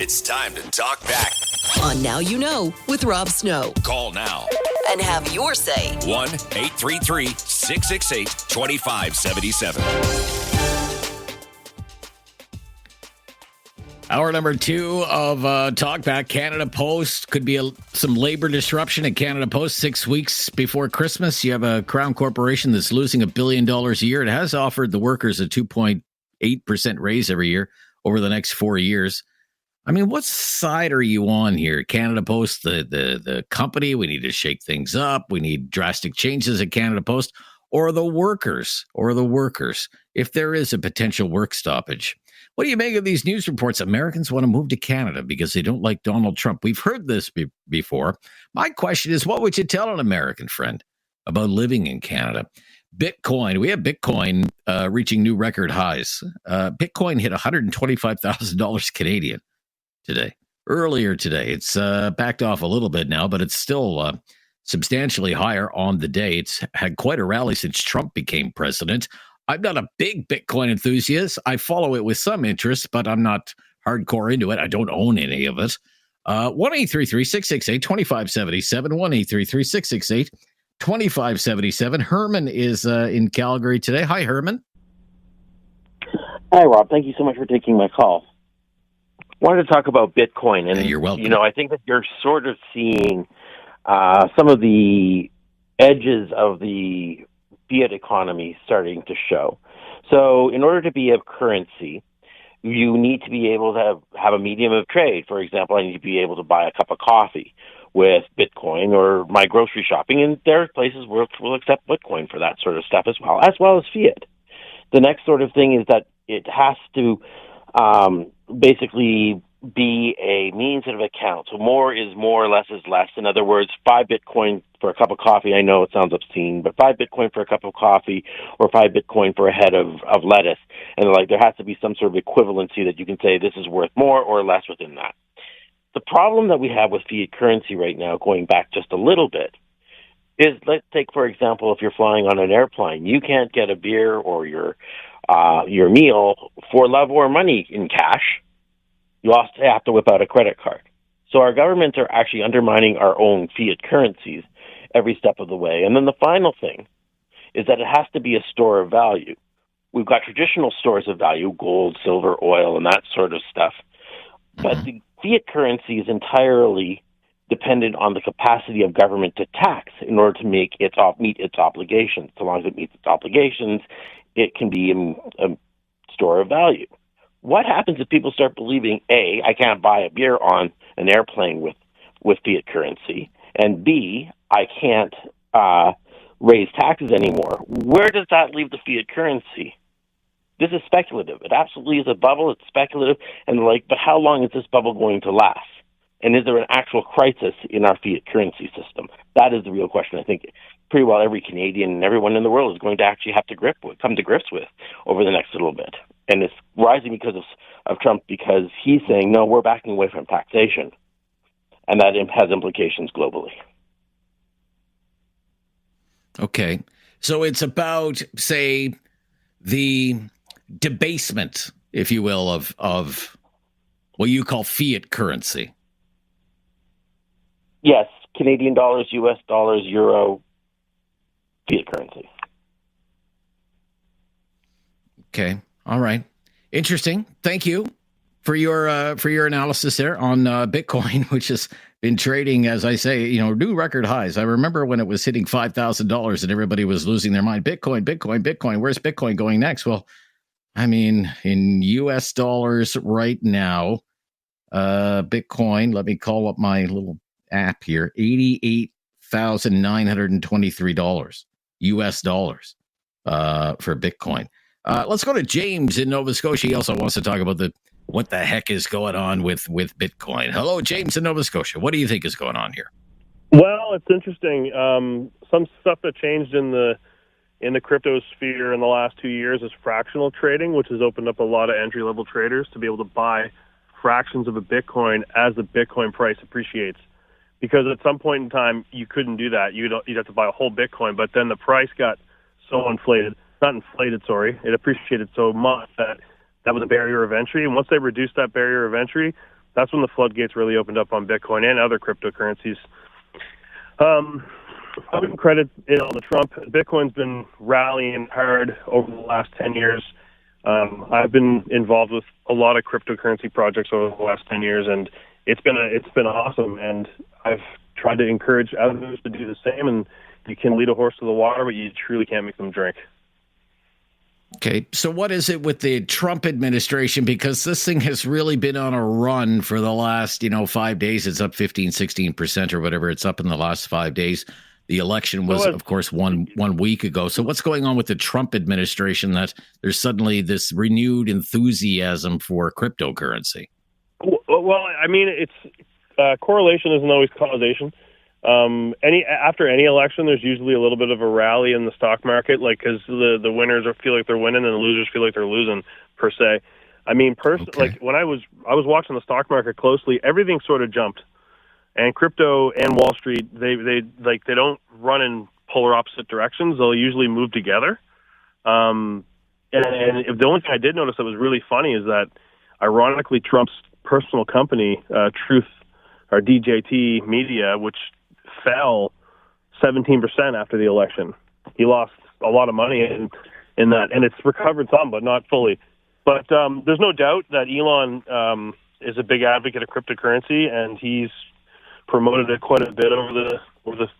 It's time to talk back. On Now You Know with Rob Snow. Call now. And have your say. 1-833-668-2577. Hour number 2 of Talkback. Canada Post could be some labor disruption at Canada Post 6 weeks before Christmas. You have a Crown Corporation that's losing $1 billion a year. It has offered the workers a 2.8% raise every year over the next 4 years. I mean, what side are you on here? Canada Post, the company, we need to shake things up. We need drastic changes at Canada Post, or the workers, if there is a potential work stoppage. What do you make of these news reports? Americans want to move to Canada because they don't like Donald Trump. We've heard this before. My question is, what would you tell an American friend about living in Canada? Bitcoin, we have Bitcoin reaching new record highs. Bitcoin hit $125,000 Canadian earlier today. It's backed off a little bit now, but it's still substantially higher on the day. It's had quite a rally since Trump became president. I'm not a big Bitcoin enthusiast. I follow it with some interest, but I'm not hardcore into it. I don't own any of it. 1-833-668-2577, 1-833-668-2577. Herman is in Calgary today. Hi, Herman. Hi, Rob. Thank you so much for taking my call. Wanted to talk about Bitcoin, and you're welcome. I think that you're sort of seeing some of the edges of the fiat economy starting to show. So, in order to be a currency, you need to be able to have a medium of trade. For example, I need to be able to buy a cup of coffee with Bitcoin, or my grocery shopping, and there are places where we'll accept Bitcoin for that sort of stuff as well as fiat. The next sort of thing is that it has to basically be a means of account. So more is more, less is less. In other words, 5 Bitcoin for a cup of coffee, I know it sounds obscene, but 5 Bitcoin for a cup of coffee or 5 Bitcoin for a head of lettuce. And there has to be some sort of equivalency that you can say this is worth more or less within that. The problem that we have with fiat currency right now, going back just a little bit, is, let's take, for example, if you're flying on an airplane, you can't get a beer or your meal for love or money in cash. You also have to whip out a credit card. So our governments are actually undermining our own fiat currencies every step of the way. And then the final thing is that it has to be a store of value. We've got traditional stores of value, gold, silver, oil, and that sort of stuff. But the fiat currency is entirely dependent on the capacity of government to tax in order to meet its obligations. So long as it meets its obligations, it can be a store of value. What happens if people start believing, A, I can't buy a beer on an airplane with fiat currency, and B, I can't raise taxes anymore? Where does that leave the fiat currency? This is speculative. It absolutely is a bubble. It's speculative. And but how long is this bubble going to last? And is there an actual crisis in our fiat currency system? That is the real question I think pretty well every Canadian and everyone in the world is going to actually have to come to grips with over the next little bit. And it's rising because of Trump, because he's saying, no, we're backing away from taxation. And that has implications globally. Okay. So it's about, say, the debasement, if you will, of what you call fiat currency. Yes, Canadian dollars, U.S. dollars, euro, fiat currency. Okay. All right. Interesting. Thank you for your analysis there on Bitcoin, which has been trading, as I say, new record highs. I remember when it was hitting $5,000 and everybody was losing their mind. Bitcoin. Where's Bitcoin going next? Well, I mean, in U.S. dollars right now, Bitcoin, let me call up my little app here, $88,923 U.S. dollars for Bitcoin. Let's go to James in Nova Scotia. He also wants to talk about what the heck is going on with Bitcoin. Hello, James in Nova Scotia. What do you think is going on here? Well, it's interesting. Some stuff that changed in the crypto sphere in the last 2 years is fractional trading, which has opened up a lot of entry-level traders to be able to buy fractions of a Bitcoin as the Bitcoin price appreciates. Because at some point in time, you couldn't do that. You'd have to buy a whole Bitcoin, but then the price got so inflated. Not inflated, sorry. It appreciated so much that was a barrier of entry. And once they reduced that barrier of entry, that's when the floodgates really opened up on Bitcoin and other cryptocurrencies. I would credit it on the Trump. Bitcoin's been rallying hard over the last 10 years. I've been involved with a lot of cryptocurrency projects over the last 10 years, and it's been awesome. And I've tried to encourage others to do the same. And you can lead a horse to the water, but you truly can't make them drink. Okay, so what is it with the Trump administration? Because this thing has really been on a run for the last, 5 days. It's up 15, 16% or whatever. It's up in the last 5 days. The election was, of course, one week ago. So what's going on with the Trump administration that there's suddenly this renewed enthusiasm for cryptocurrency? Well, I mean, it's correlation isn't always causation. After any election, there's usually a little bit of a rally in the stock market, because the winners feel like they're winning and the losers feel like they're losing, per se. I mean, like when I was watching the stock market closely, everything sort of jumped, and crypto and Wall Street, they don't run in polar opposite directions. They'll usually move together. And the only thing I did notice that was really funny is that, ironically, Trump's personal company, Truth or DJT Media, which fell 17% after the election. He lost a lot of money in that, and it's recovered some, but not fully. But there's no doubt that Elon is a big advocate of cryptocurrency, and he's promoted it quite a bit over the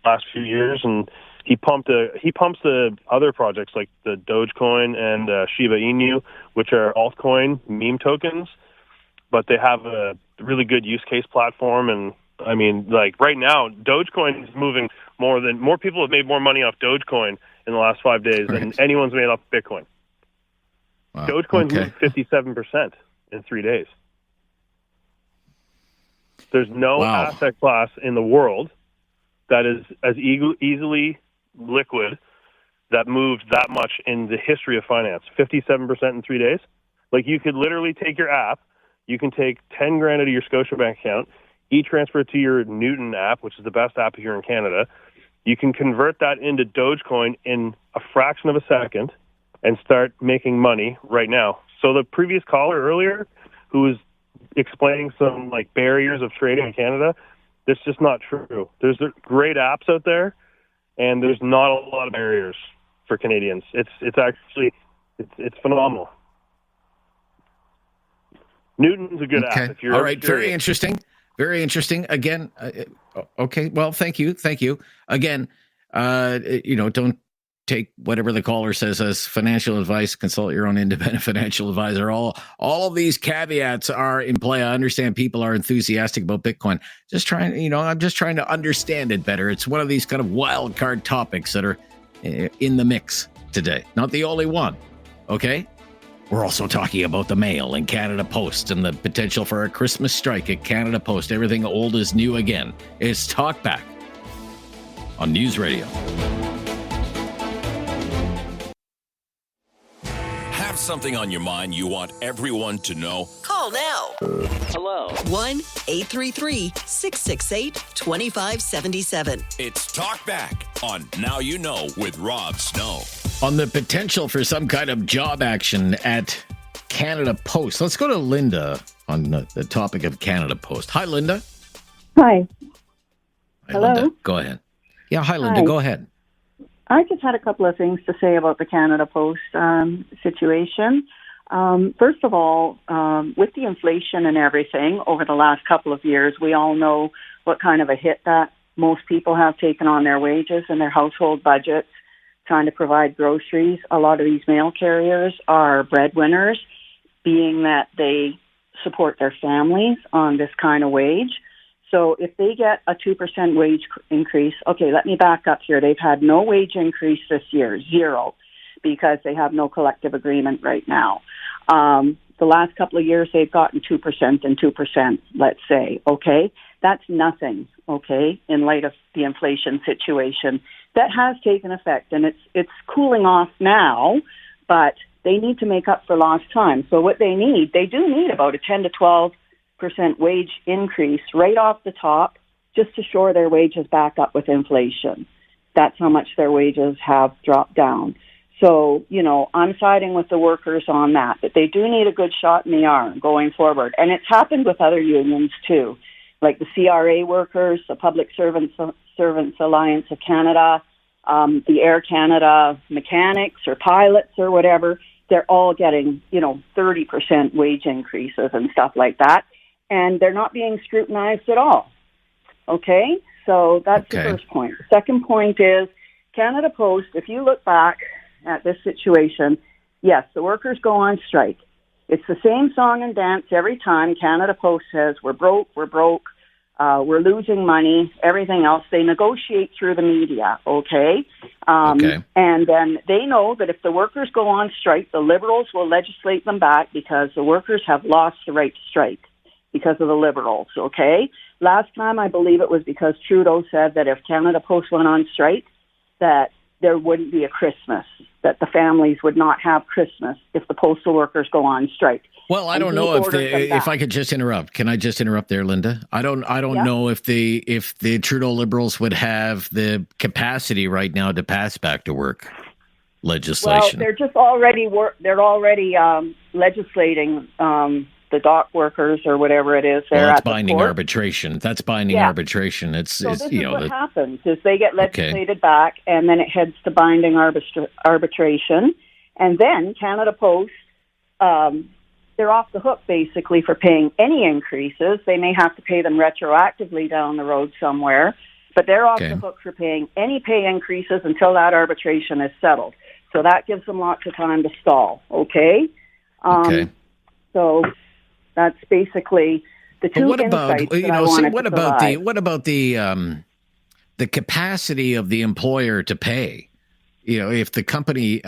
last few years. And he pumps the other projects like the Dogecoin and Shiba Inu, which are altcoin meme tokens, but they have a really good use case platform. And I mean, like right now, Dogecoin is moving more people have made more money off Dogecoin in the last 5 days than anyone's made off Bitcoin. Wow. Dogecoin's moved 57% in 3 days. There's no asset class in the world that is as easily liquid that moved that much in the history of finance. 57% in 3 days. Like, you could literally take your app, you can take 10 grand out of your Scotiabank account, e-transfer it to your Newton app, which is the best app here in Canada. You can convert that into Dogecoin in a fraction of a second and start making money right now. So the previous caller earlier, who was explaining some barriers of trading in Canada, that's just not true. There's great apps out there, and there's not a lot of barriers for Canadians. It's actually phenomenal. Newton's a good app. If you're all right, very interesting. Very interesting. Again, okay. Well, thank you. Again, don't take whatever the caller says as financial advice. Consult your own independent financial advisor. All of these caveats are in play. I understand people are enthusiastic about Bitcoin. I'm just trying to understand it better. It's one of these kind of wild card topics that are in the mix today. Not the only one. Okay. We're also talking about the mail and Canada Post and the potential for a Christmas strike at Canada Post. Everything old is new again. It's Talkback on News Radio. Have something on your mind you want everyone to know? Call now. Hello. 1-833-668-2577. It's Talkback on Now You Know with Rob Snow. On the potential for some kind of job action at Canada Post. Let's go to Linda on the topic of Canada Post. Hi, Linda. Hi. Hello. Linda, go ahead. Yeah, hi, Linda. Hi. Go ahead. I just had a couple of things to say about the Canada Post situation. First of all, with the inflation and everything over the last couple of years, we all know what kind of a hit that most people have taken on their wages and their household budgets, trying to provide groceries. A lot of these mail carriers are breadwinners, being that they support their families on this kind of wage. So if they get a 2% wage increase, okay, let me back up here. They've had no wage increase this year, zero, because they have no collective agreement right now. The last couple of years, they've gotten 2% and 2%, let's say, okay? That's nothing, okay, in light of the inflation situation. That has taken effect, and it's cooling off now, but they need to make up for lost time. So what they do need about a 10 to 12% wage increase right off the top just to shore their wages back up with inflation. That's how much their wages have dropped down. So, I'm siding with the workers on that, but they do need a good shot in the arm going forward. And it's happened with other unions too, like the CRA workers, the Public Servants Alliance of Canada, the Air Canada mechanics or pilots or whatever. They're all getting, 30% wage increases and stuff like that. And they're not being scrutinized at all. Okay? So that's the first point. The second point is Canada Post, if you look back at this situation, yes, the workers go on strike. It's the same song and dance every time. Canada Post says, we're broke, we're losing money, everything else. They negotiate through the media, okay? And then they know that if the workers go on strike, the Liberals will legislate them back because the workers have lost the right to strike because of the Liberals, okay? Last time, I believe it was because Trudeau said that if Canada Post went on strike, that there wouldn't be a Christmas, that the families would not have Christmas if the postal workers go on strike. Well, I don't know if I could just interrupt. Can I just interrupt there, Linda? I don't know if the Trudeau Liberals would have the capacity right now to pass back to work legislation. Well, they're just already legislating the dock workers or whatever it is. That's binding arbitration. That's binding arbitration. This is what happens is they get legislated back, and then it heads to binding arbitration, and then Canada Post, they're off the hook basically for paying any increases. They may have to pay them retroactively down the road somewhere, but they're off the hook for paying any pay increases until that arbitration is settled. So that gives them lots of time to stall. Okay. So that's basically the two insights that I wanted to provide. What about the capacity of the employer to pay? If the company,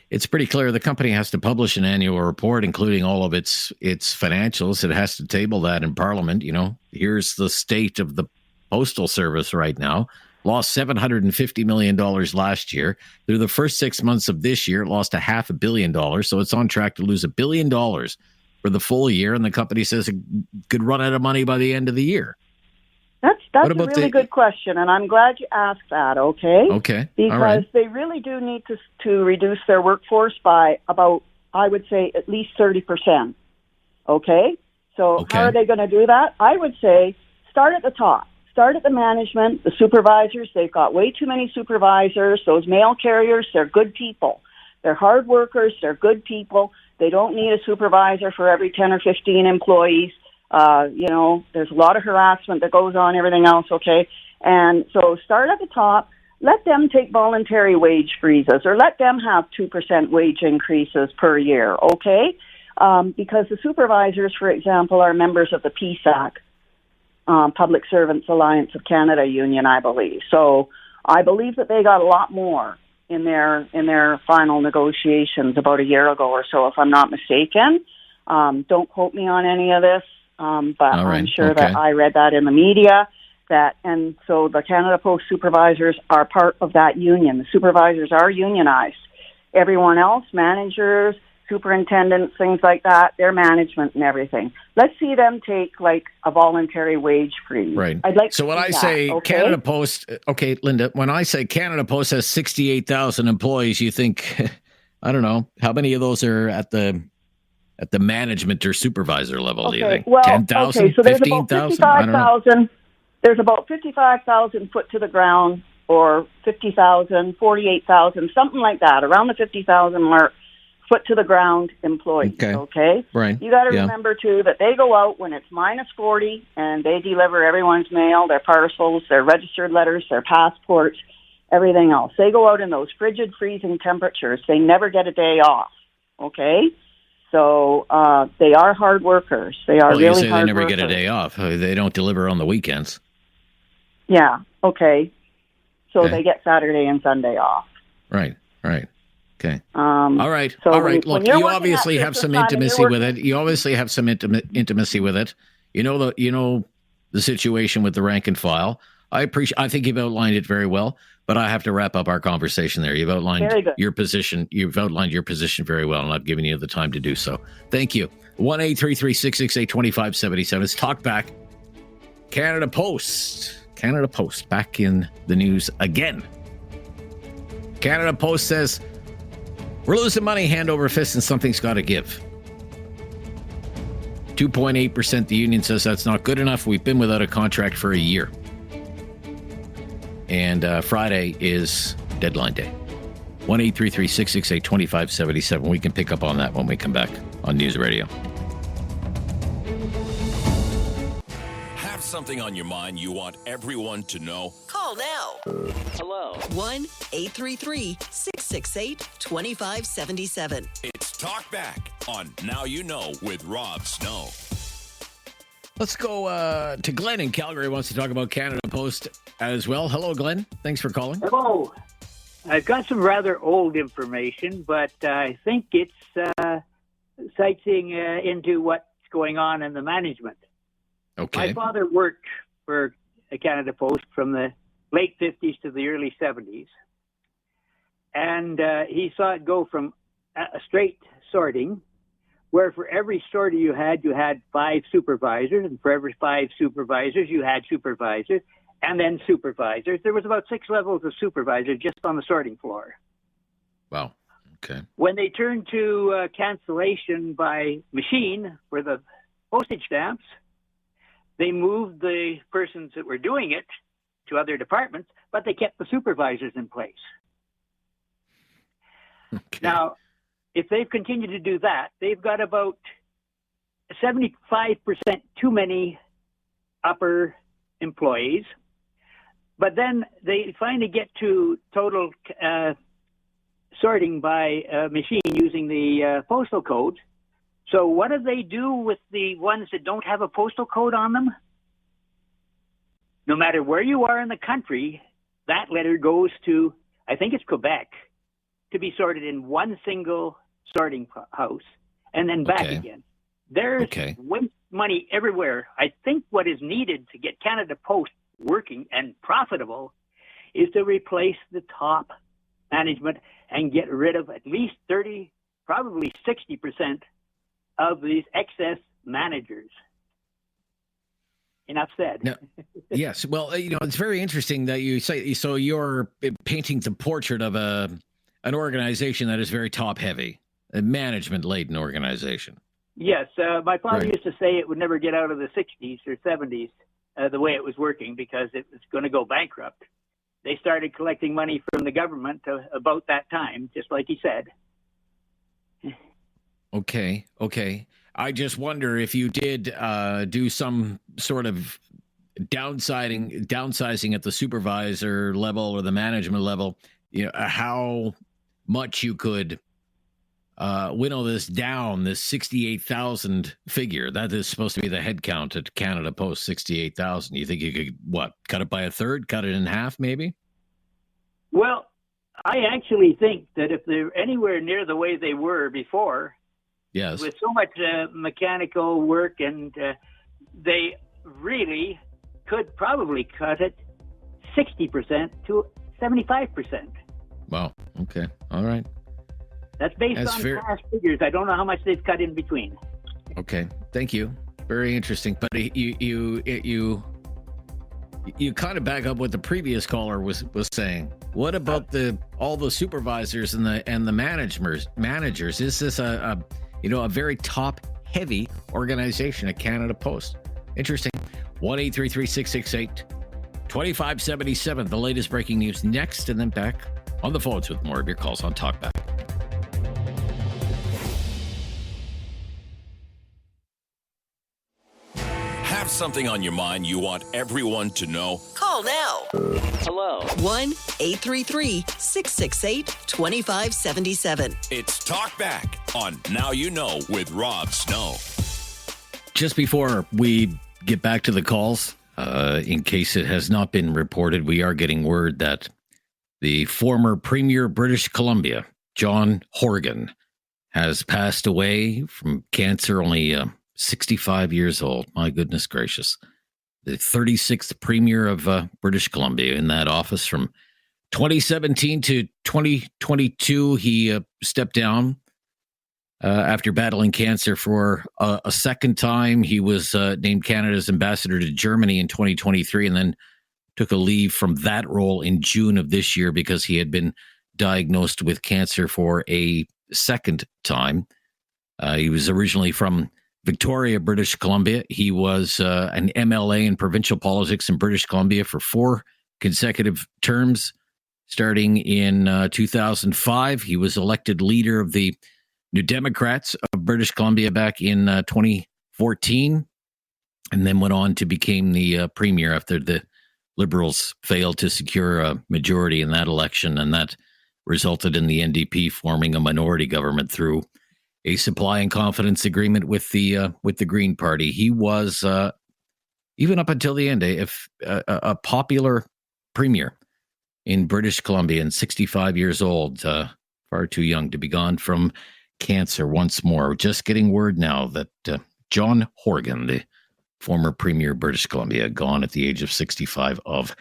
it's pretty clear the company has to publish an annual report, including all of its financials. It has to table that in Parliament. Here's the state of the Postal Service right now. Lost $750 million last year. Through the first 6 months of this year, it lost $500 million. So it's on track to lose $1 billion for the full year. And the company says it could run out of money by the end of the year. That's a really good question, and I'm glad you asked that, okay? Okay. Because they really do need to reduce their workforce by about, I would say, at least 30%. Okay? So how are they going to do that? I would say start at the top. Start at the management, the supervisors. They've got way too many supervisors. Those mail carriers, they're good people. They're hard workers. They're good people. They don't need a supervisor for every 10 or 15 employees. There's a lot of harassment that goes on, everything else, okay? And so start at the top. Let them take voluntary wage freezes or let them have 2% wage increases per year, okay? Because the supervisors, for example, are members of the PSAC, Public Servants Alliance of Canada Union, I believe. So I believe that they got a lot more in their final negotiations about a year ago or so, if I'm not mistaken. Don't quote me on any of this, but I'm sure that I read that in the media. And so the Canada Post supervisors are part of that union. The supervisors are unionized. Everyone else, managers, superintendents, things like that, their management and everything. Let's see them take like a voluntary wage freeze. Right. I'd like so to when see I that, say okay? Canada Post, okay, Linda, when I say Canada Post has 68,000 employees, you think, I don't know, how many of those are at the management or supervisor level, do you think? Well, 10,000? so there's 15,000? about I don't know. 55,000. There's about 55,000 foot to the ground, or 50,000, 48,000, something like that, around the 50,000 mark, foot to the ground employees. Okay. Right. You got to remember too that they go out when it's minus 40 and they deliver everyone's mail, their parcels, their registered letters, their passports, everything else. They go out in those frigid, freezing temperatures. They never get a day off. Okay. So they are hard workers. They are really you say hard they never workers. get a day off. They don't deliver on the weekends. Yeah. Okay. So Okay. they get Saturday and Sunday off. Right. Okay. All right. So All right. when Look, you're you working obviously at have some Christmas time and intimacy you're with it. You obviously have some intimacy with it. You know the situation with the rank and file. I think you've outlined it very well, but I have to wrap up our conversation there. You've outlined your position. You've outlined your position very well, and I've given you the time to do so. Thank you. 1-833-668-2577. It's Talkback. Canada Post back in the news again. Canada Post says, we're losing money hand over fist and something's got to give. 2.8%. The union says that's not good enough. We've been without a contract for a year. And Friday is deadline day. 1-833-668-2577. We can pick up on that when we come back on News Radio. Have something on your mind you want everyone to know? Call now. Hello. 1-833-668-2577. It's Talkback on Now You Know with Rob Snow. Let's go to Glenn in Calgary. Wants to talk about Canada Post as well. Hello, Glenn. Thanks for calling. Hello. I've got some rather old information, but I think it's sightseeing into what's going on in the management. Okay. My father worked for Canada Post from the late 50s to the early 70s. And he saw it go from a straight sorting, where for every sorter you had 5 supervisors, and for every 5 supervisors, you had supervisors, and then supervisors. There was about 6 levels of supervisor just on the sorting floor. Wow. Okay. When they turned to cancellation by machine for the postage stamps, they moved the persons that were doing it to other departments, but they kept the supervisors in place. Okay. Now, if they've continued to do that, they've got about 75% too many upper employees. But then they finally get to total sorting by machine using the postal code. So what do they do with the ones that don't have a postal code on them? No matter where you are in the country, that letter goes to, I think it's Quebec, to be sorted in one single sorting house and then back again. There's waste money everywhere. I think what is needed to get Canada Post working and profitable is to replace the top management and get rid of at least 30, probably 60% of these excess managers. Enough said. No, yes. Well, it's very interesting that you say, so you're painting the portrait of an organization that is very top heavy, a management laden organization. Yes. My father used to say it would never get out of the 60s or 70s the way it was working because it was going to go bankrupt. They started collecting money from the government about that time, just like he said. Okay. I just wonder if you did do some sort of downsizing at the supervisor level or the management level, how much you could winnow this down, this 68,000 figure. That is supposed to be the head count at Canada Post, 68,000. You think you could, cut it by a third, cut it in half maybe? Well, I actually think that if they're anywhere near the way they were before, yes, with so much mechanical work, and they really could probably cut it 60% to 75%. Wow. Okay. All right. That's based on past figures. I don't know how much they've cut in between. Okay. Thank you. Very interesting. But you kind of back up what the previous caller was saying. What about all the supervisors and the managers? Is this a very top heavy organization at Canada Post? Interesting. 1-833-668-2577. The latest breaking news next, and then back on the phones with more of your calls on Talkback. Have something on your mind you want everyone to know? Call now. Hello. 1-833-668-2577. It's Talkback on Now You Know with Rob Snow. Just before we get back to the calls, in case it has not been reported, we are getting word that the former Premier of British Columbia, John Horgan, has passed away from cancer, only 65 years old. My goodness gracious. The 36th Premier of British Columbia in that office from 2017 to 2022. He stepped down after battling cancer for a second time. He was named Canada's ambassador to Germany in 2023 and then took a leave from that role in June of this year because he had been diagnosed with cancer for a second time. He was originally from Victoria, British Columbia. He was an MLA in provincial politics in British Columbia for 4 consecutive terms. Starting in 2005, he was elected leader of the New Democrats of British Columbia back in 2014, and then went on to become the premier after the Liberals failed to secure a majority in that election, and that resulted in the NDP forming a minority government through a supply and confidence agreement with the Green Party. He was, even up until the end, a popular premier in British Columbia, and 65 years old, far too young to be gone from cancer once more. Just getting word now that John Horgan, the former premier of British Columbia, gone at the age of 65 of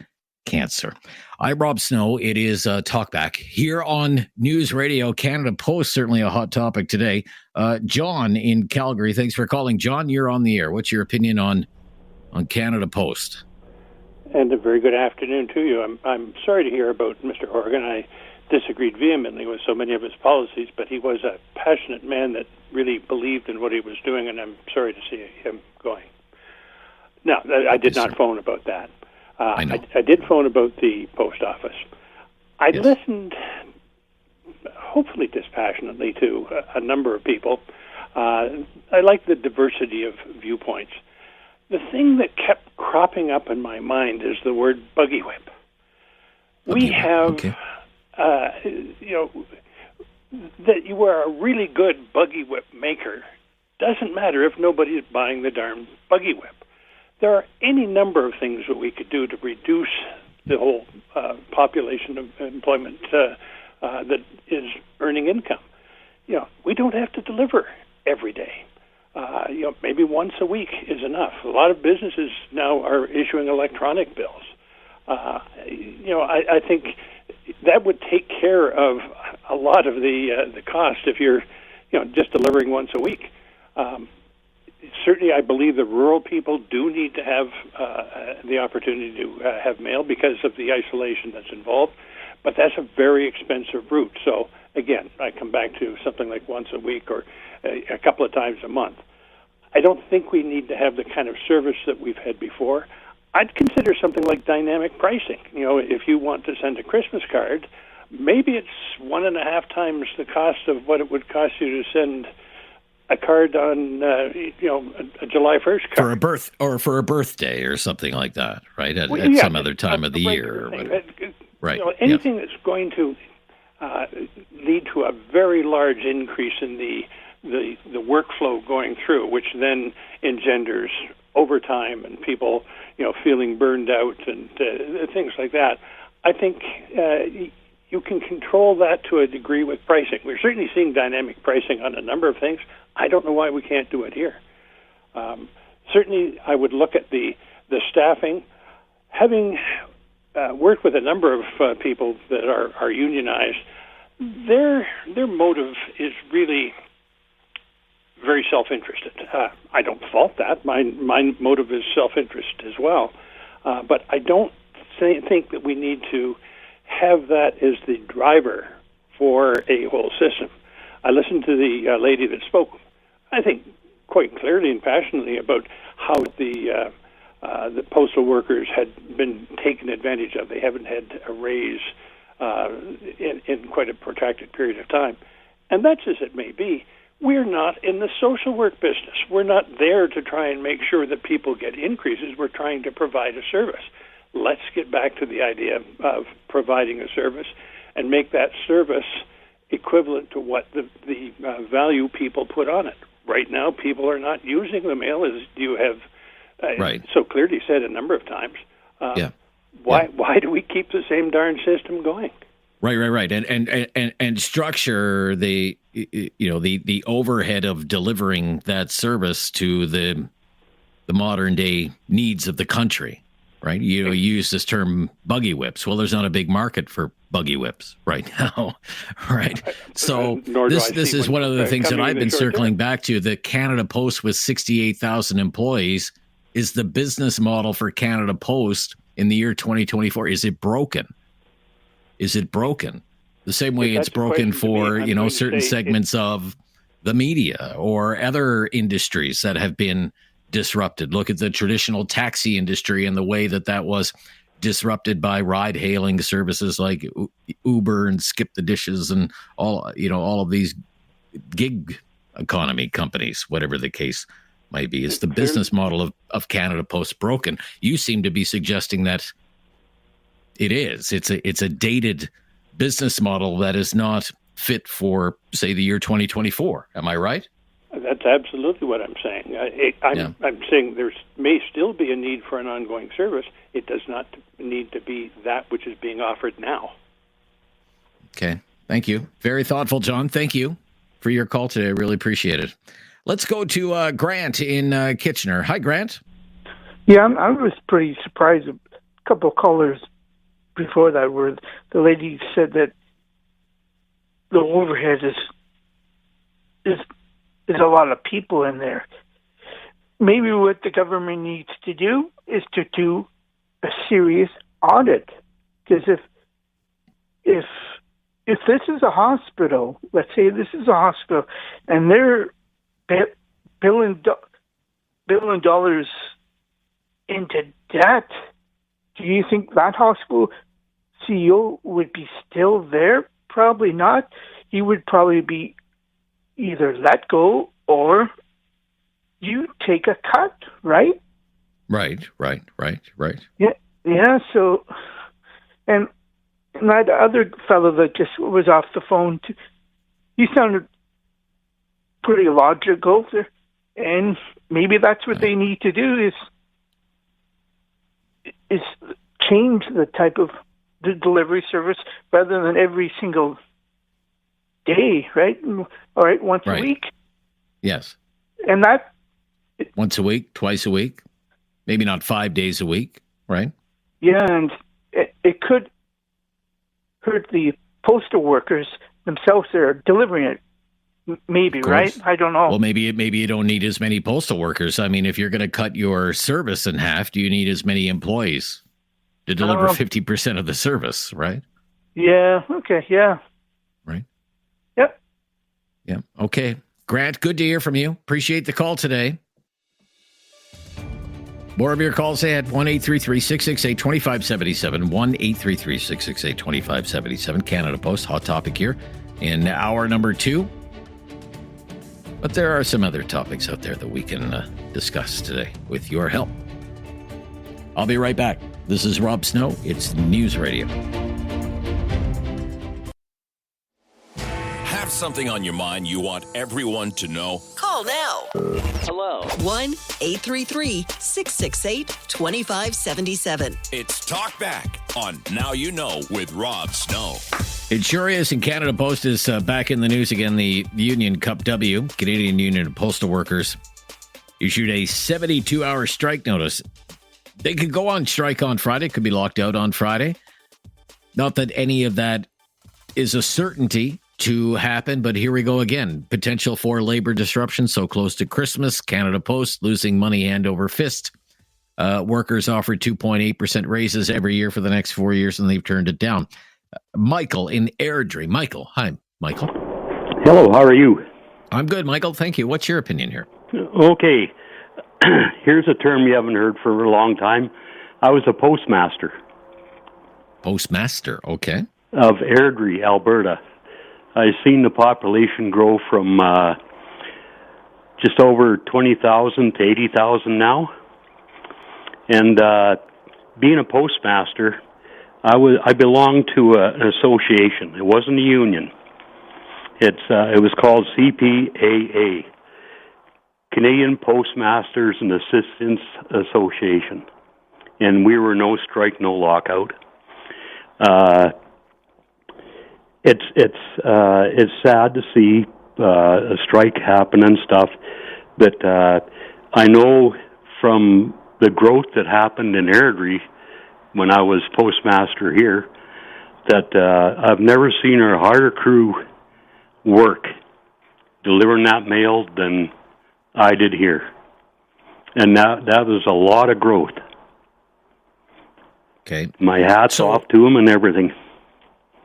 cancer. I'm Rob Snow. It is Talkback here on News Radio Canada Post. Certainly a hot topic today. John in Calgary, thanks for calling. John, you're on the air. What's your opinion on Canada Post? And a very good afternoon to you. I'm sorry to hear about Mr. Horgan. I disagreed vehemently with so many of his policies, but he was a passionate man that really believed in what he was doing, and I'm sorry to see him going. No, I did not phone about that. I did phone about the post office. I listened, hopefully dispassionately, to a number of people. I like the diversity of viewpoints. The thing that kept cropping up in my mind is the word buggy whip. We have, that you are a really good buggy whip maker doesn't matter if nobody's buying the darn buggy whip. There are any number of things that we could do to reduce the whole population of employment that is earning income. We don't have to deliver every day. Maybe once a week is enough. A lot of businesses now are issuing electronic bills. I think that would take care of a lot of the cost if you're, just delivering once a week. Certainly, I believe the rural people do need to have the opportunity to have mail because of the isolation that's involved, but that's a very expensive route. So, again, I come back to something like once a week or a couple of times a month. I don't think we need to have the kind of service that we've had before. I'd consider something like dynamic pricing. If you want to send a Christmas card, maybe it's 1.5 times the cost of what it would cost you to send a card on, a July 1st card. For a birthday or something like that, right? At some other time of the year. Right. Anything that's going to lead to a very large increase in the workflow going through, which then engenders overtime and people, feeling burned out and things like that. I think you can control that to a degree with pricing. We're certainly seeing dynamic pricing on a number of things. I don't know why we can't do it here. Certainly, I would look at the staffing. Having worked with a number of people that are unionized, their motive is really very self-interested. I don't fault that. My motive is self-interest as well. But I don't think that we need to have that as the driver for a whole system. I listened to the lady that spoke, I think, quite clearly and passionately about how the postal workers had been taken advantage of. They haven't had a raise in quite a protracted period of time. And that's as it may be. We're not in the social work business. We're not there to try and make sure that people get increases. We're trying to provide a service. Let's get back to the idea of providing a service and make that service equivalent to what the value people put on it. Right now, people are not using the mail, as you have so clearly said a number of times. Why do we keep the same darn system going? Right. And structure the overhead of delivering that service to the modern day needs of the country. Right, you use this term buggy whips. Well, there's not a big market for buggy whips right now, right? So this is one of the things that I've been circling back to. The Canada Post with 68,000 employees is the business model for Canada Post in the year 2024. Is it broken? Is it broken? The same way it's broken for certain segments of the media or other industries that have been disrupted. Look at the traditional taxi industry and the way that was disrupted by ride-hailing services like Uber and Skip the Dishes and all of these gig economy companies, whatever the case might be. It's the business model of Canada Post broken. You seem to be suggesting that it is. It's a dated business model that is not fit for, say, the year 2024. Am I right? That's absolutely what I'm saying. I'm saying there may still be a need for an ongoing service. It does not need to be that which is being offered now. Okay. Thank you. Very thoughtful, John. Thank you for your call today. I really appreciate it. Let's go to Grant in Kitchener. Hi, Grant. Yeah, I was pretty surprised. A couple of callers before that where the lady said that the overhead is a lot of people in there. Maybe what the government needs to do is to do a serious audit. Because if this is a hospital, let's say this is a hospital, and they're billing dollars into debt, do you think that hospital CEO would be still there? Probably not. He would probably be either let go or you take a cut, right? Right. Yeah. So, and that other fellow that just was off the phone, he sounded pretty logical there, and maybe that's what they need to do is change the type of the delivery service rather than every single day, right? All right, once a week. Yes. And that once a week, twice a week, maybe not 5 days a week, right? Yeah, and it could hurt the postal workers themselves that are delivering it. Maybe, right? I don't know. Well, maybe you don't need as many postal workers. I mean, if you're going to cut your service in half, do you need as many employees to deliver 50% of the service, right? Yeah. Okay. Yeah. Right. Yep. Yeah. Okay. Grant, good to hear from you. Appreciate the call today. More of your calls ahead. 1-833-668-2577. 1-833-668-2577. Canada Post, hot topic here in hour number 2. But there are some other topics out there that we can discuss today with your help. I'll be right back. This is Rob Snow. It's News Radio. Have something on your mind you want everyone to know? Call now. Hello. 1-833-668-2577. It's Talkback on Now You Know with Rob Snow. It sure is. And Canada Post is back in the news again. The Union Cup W, Canadian Union of Postal Workers, issued a 72-hour strike notice. They could go on strike on Friday, could be locked out on Friday. Not that any of that is a certainty to happen, but here we go again. Potential for labor disruption so close to Christmas. Canada Post losing money hand over fist. Workers offered 2.8% raises every year for the next 4 years, and they've turned it down. Michael in Airdrie. Michael. Hi, Michael. Hello, how are you? I'm good, Michael. Thank you. What's your opinion here? Okay. Here's a term you haven't heard for a long time. I was a postmaster. Postmaster, okay. Of Airdrie, Alberta. I've seen the population grow from just over 20,000 to 80,000 now. And being a postmaster, I belonged to an association. It wasn't a union. It was called CPAA, Canadian Postmasters and Assistants Association, and we were no strike, no lockout. It's sad to see a strike happen and stuff, but I know from the growth that happened in Airdrie when I was postmaster here, that I've never seen our harder crew work delivering that mail than I did here. And that was a lot of growth. Okay. My hat's off to them and everything.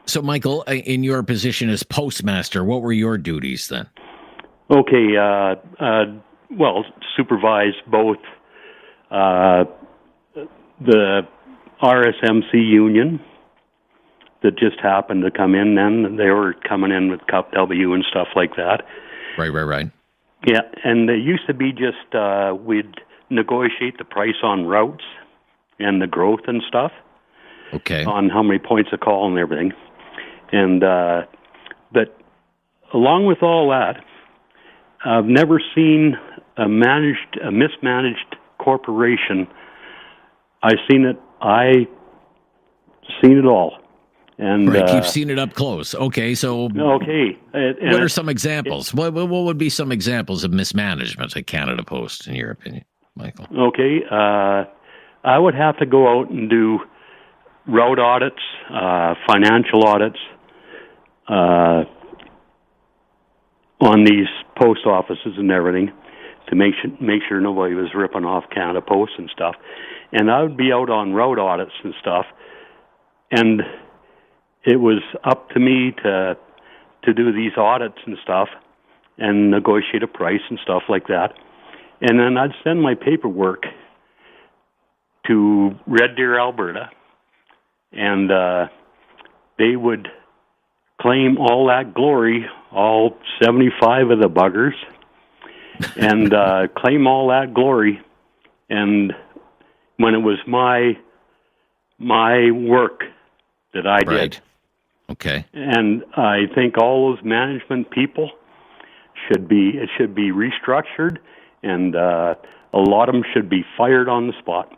So, Michael, in your position as postmaster, what were your duties then? Okay, well, supervise both the RSMC union that just happened to come in then. They were coming in with Cup W and stuff like that. Right. Yeah, and it used to be just we'd negotiate the price on routes and the growth and stuff. Okay. On how many points a call and everything. And but along with all that, I've never seen a mismanaged corporation. I've seen it all. And right, you've seen it up close. Okay, so okay. What are some examples? What would be some examples of mismanagement at Canada Post, in your opinion, Michael? Okay, I would have to go out and do route audits, financial audits on these post offices and everything to make sure nobody was ripping off Canada Post and stuff. And I would be out on route audits and stuff, and it was up to me to do these audits and stuff and negotiate a price and stuff like that. And then I'd send my paperwork to Red Deer, Alberta, and they would claim all that glory, all 75 of the buggers, and claim all that glory. And when it was my work that I did. Okay. And I think all those management people should be restructured, and a lot of them should be fired on the spot.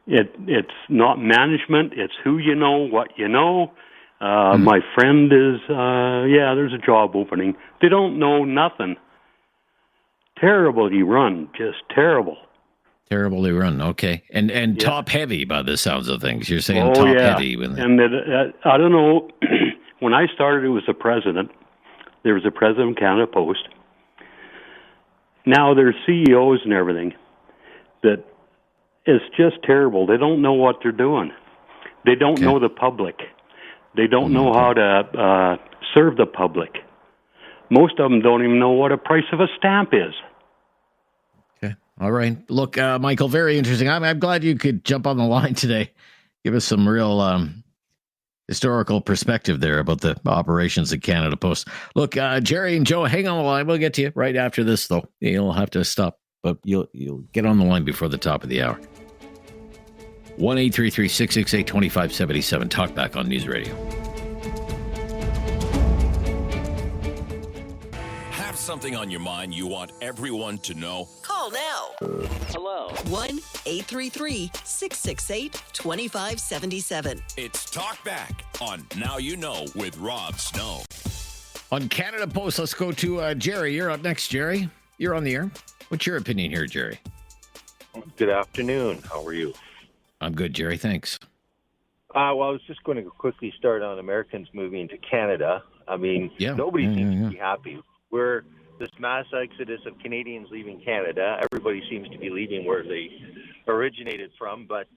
It's not management, it's who you know, what you know. My friend is, there's a job opening. They don't know nothing. Terribly run, just terrible. Terribly run, okay. And top heavy by the sounds of things. You're saying heavy. And I don't know, when I started it was a president. There was a president of Canada Post. Now there's CEOs and everything that it's just terrible. They don't know what they're doing. They don't know the public. They don't know how to serve the public. Most of them don't even know what a price of a stamp is. All right. Look, Michael, very interesting. I'm glad you could jump on the line today. Give us some real historical perspective there about the operations at Canada Post. Look, Jerry and Joe, hang on the line. We'll get to you right after this, though. You'll have to stop, but you'll get on the line before the top of the hour. 1-833-668-2577. Talkback on News Radio. Something on your mind you want everyone to know? Call now. Hello. 1-833-668-2577. It's Talkback on Now You Know with Rob Snow. On Canada Post, let's go to Jerry. You're up next, Jerry. You're on the air. What's your opinion here, Jerry? Good afternoon. How are you? I'm good, Jerry. Thanks. Well, I was just going to quickly start on Americans moving to Canada. I mean, nobody seems to be happy. We're this mass exodus of Canadians leaving Canada. Everybody seems to be leaving where they originated from, but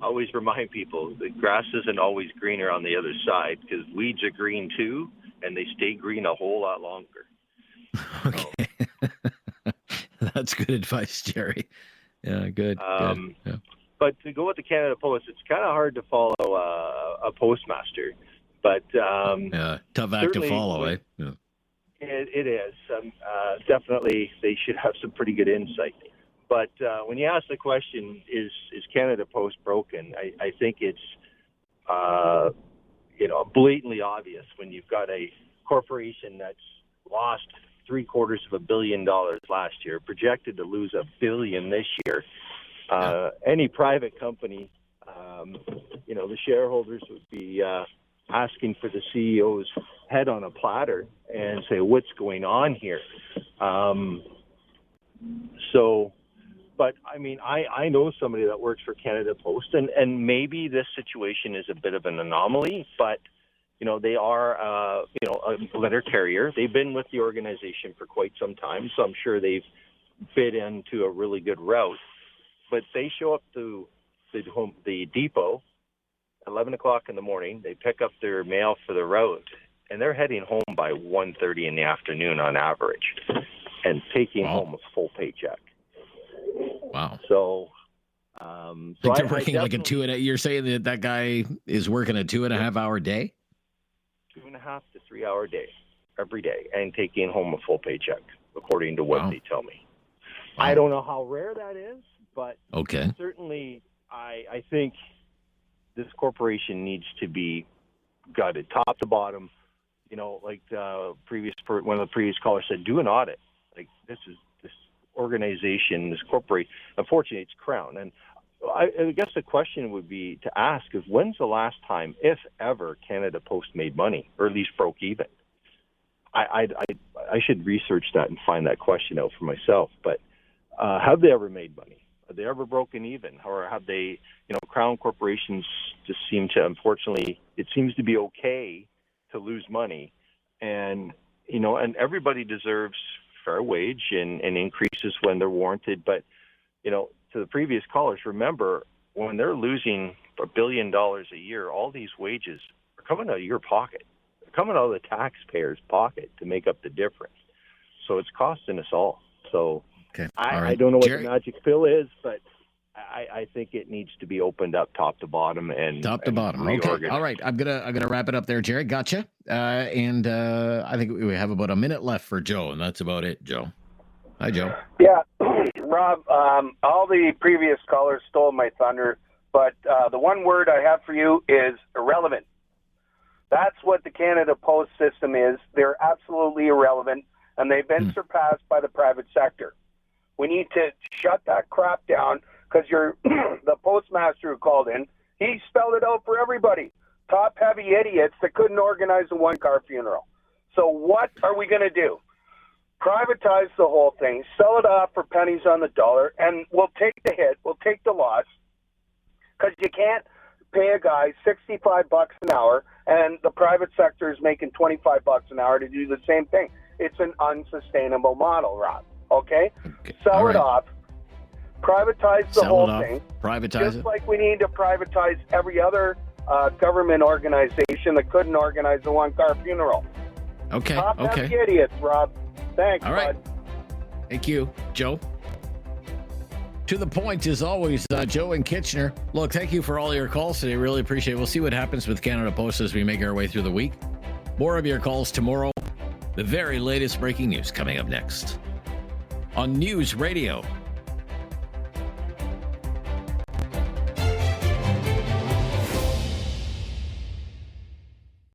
always remind people the grass isn't always greener on the other side, because weeds are green too, and they stay green a whole lot longer. Okay. That's good advice, Jerry. Yeah, good. Good. Yeah. But to go with the Canada Post, it's kind of hard to follow a postmaster. But tough act to follow, eh? Yeah. It is. Definitely, they should have some pretty good insight. But when you ask the question, is Canada Post broken? I think it's blatantly obvious when you've got a corporation that's lost $750 million last year, projected to lose $1 billion this year. Any private company, the shareholders would be asking for the CEO's head on a platter and say, what's going on here? But I mean, I know somebody that works for Canada Post, and maybe this situation is a bit of an anomaly, but they are, a letter carrier. They've been with the organization for quite some time, so I'm sure they've fit into a really good route. But they show up to the depot at 11 o'clock in the morning. They pick up their mail for the route, and they're heading home by 1:30 in the afternoon on average, and taking home a full paycheck. Wow. So, they're working like a 2.5. You're saying that guy is working a 2.5 hour day? 2.5 to 3 hour day every day, and taking home a full paycheck, according to what they tell me. Wow. I don't know how rare that is, but certainly I think this corporation needs to be gutted top to bottom. Like one of the previous callers said, do an audit. Like this organization, this corporation, unfortunately it's Crown. And I guess the question would be to ask is, when's the last time, if ever, Canada Post made money, or at least broke even? I should research that and find that question out for myself. But have they ever made money? Have they ever broken even? Or have they, Crown corporations just seem to, unfortunately, it seems to be okay to lose money. And, and everybody deserves fair wage and increases when they're warranted. But, to the previous callers, remember, when they're losing $1 billion a year, all these wages are coming out of your pocket. They're coming out of the taxpayer's pocket to make up the difference. So it's costing us all. So I don't know what the magic pill is, but I think it needs to be opened up top to bottom and top to bottom. Okay, all right. I'm gonna wrap it up there, Jerry. Gotcha. And I think we have about a minute left for Joe, and that's about it, Joe. Hi, Joe. Yeah, Rob. All the previous callers stole my thunder, but the one word I have for you is irrelevant. That's what the Canada Post system is. They're absolutely irrelevant, and they've been surpassed by the private sector. We need to shut that crap down, because the postmaster who called in, he spelled it out for everybody. Top-heavy idiots that couldn't organize a one-car funeral. So what are we going to do? Privatize the whole thing, sell it off for pennies on the dollar, and we'll take the hit, we'll take the loss, because you can't pay a guy $65 an hour, and the private sector is making $25 an hour to do the same thing. It's an unsustainable model, Rob. Okay? Sell it off. Privatize the whole thing. Privatize just like we need to privatize every other government organization that couldn't organize a one-car funeral. Okay. Top-heavy idiots, Rob. Thanks, all right. bud. Thank you, Joe. To the point, as always, Joe and Kitchener. Look, thank you for all your calls today. Really appreciate it. We'll see what happens with Canada Post as we make our way through the week. More of your calls tomorrow. The very latest breaking news coming up next on News Radio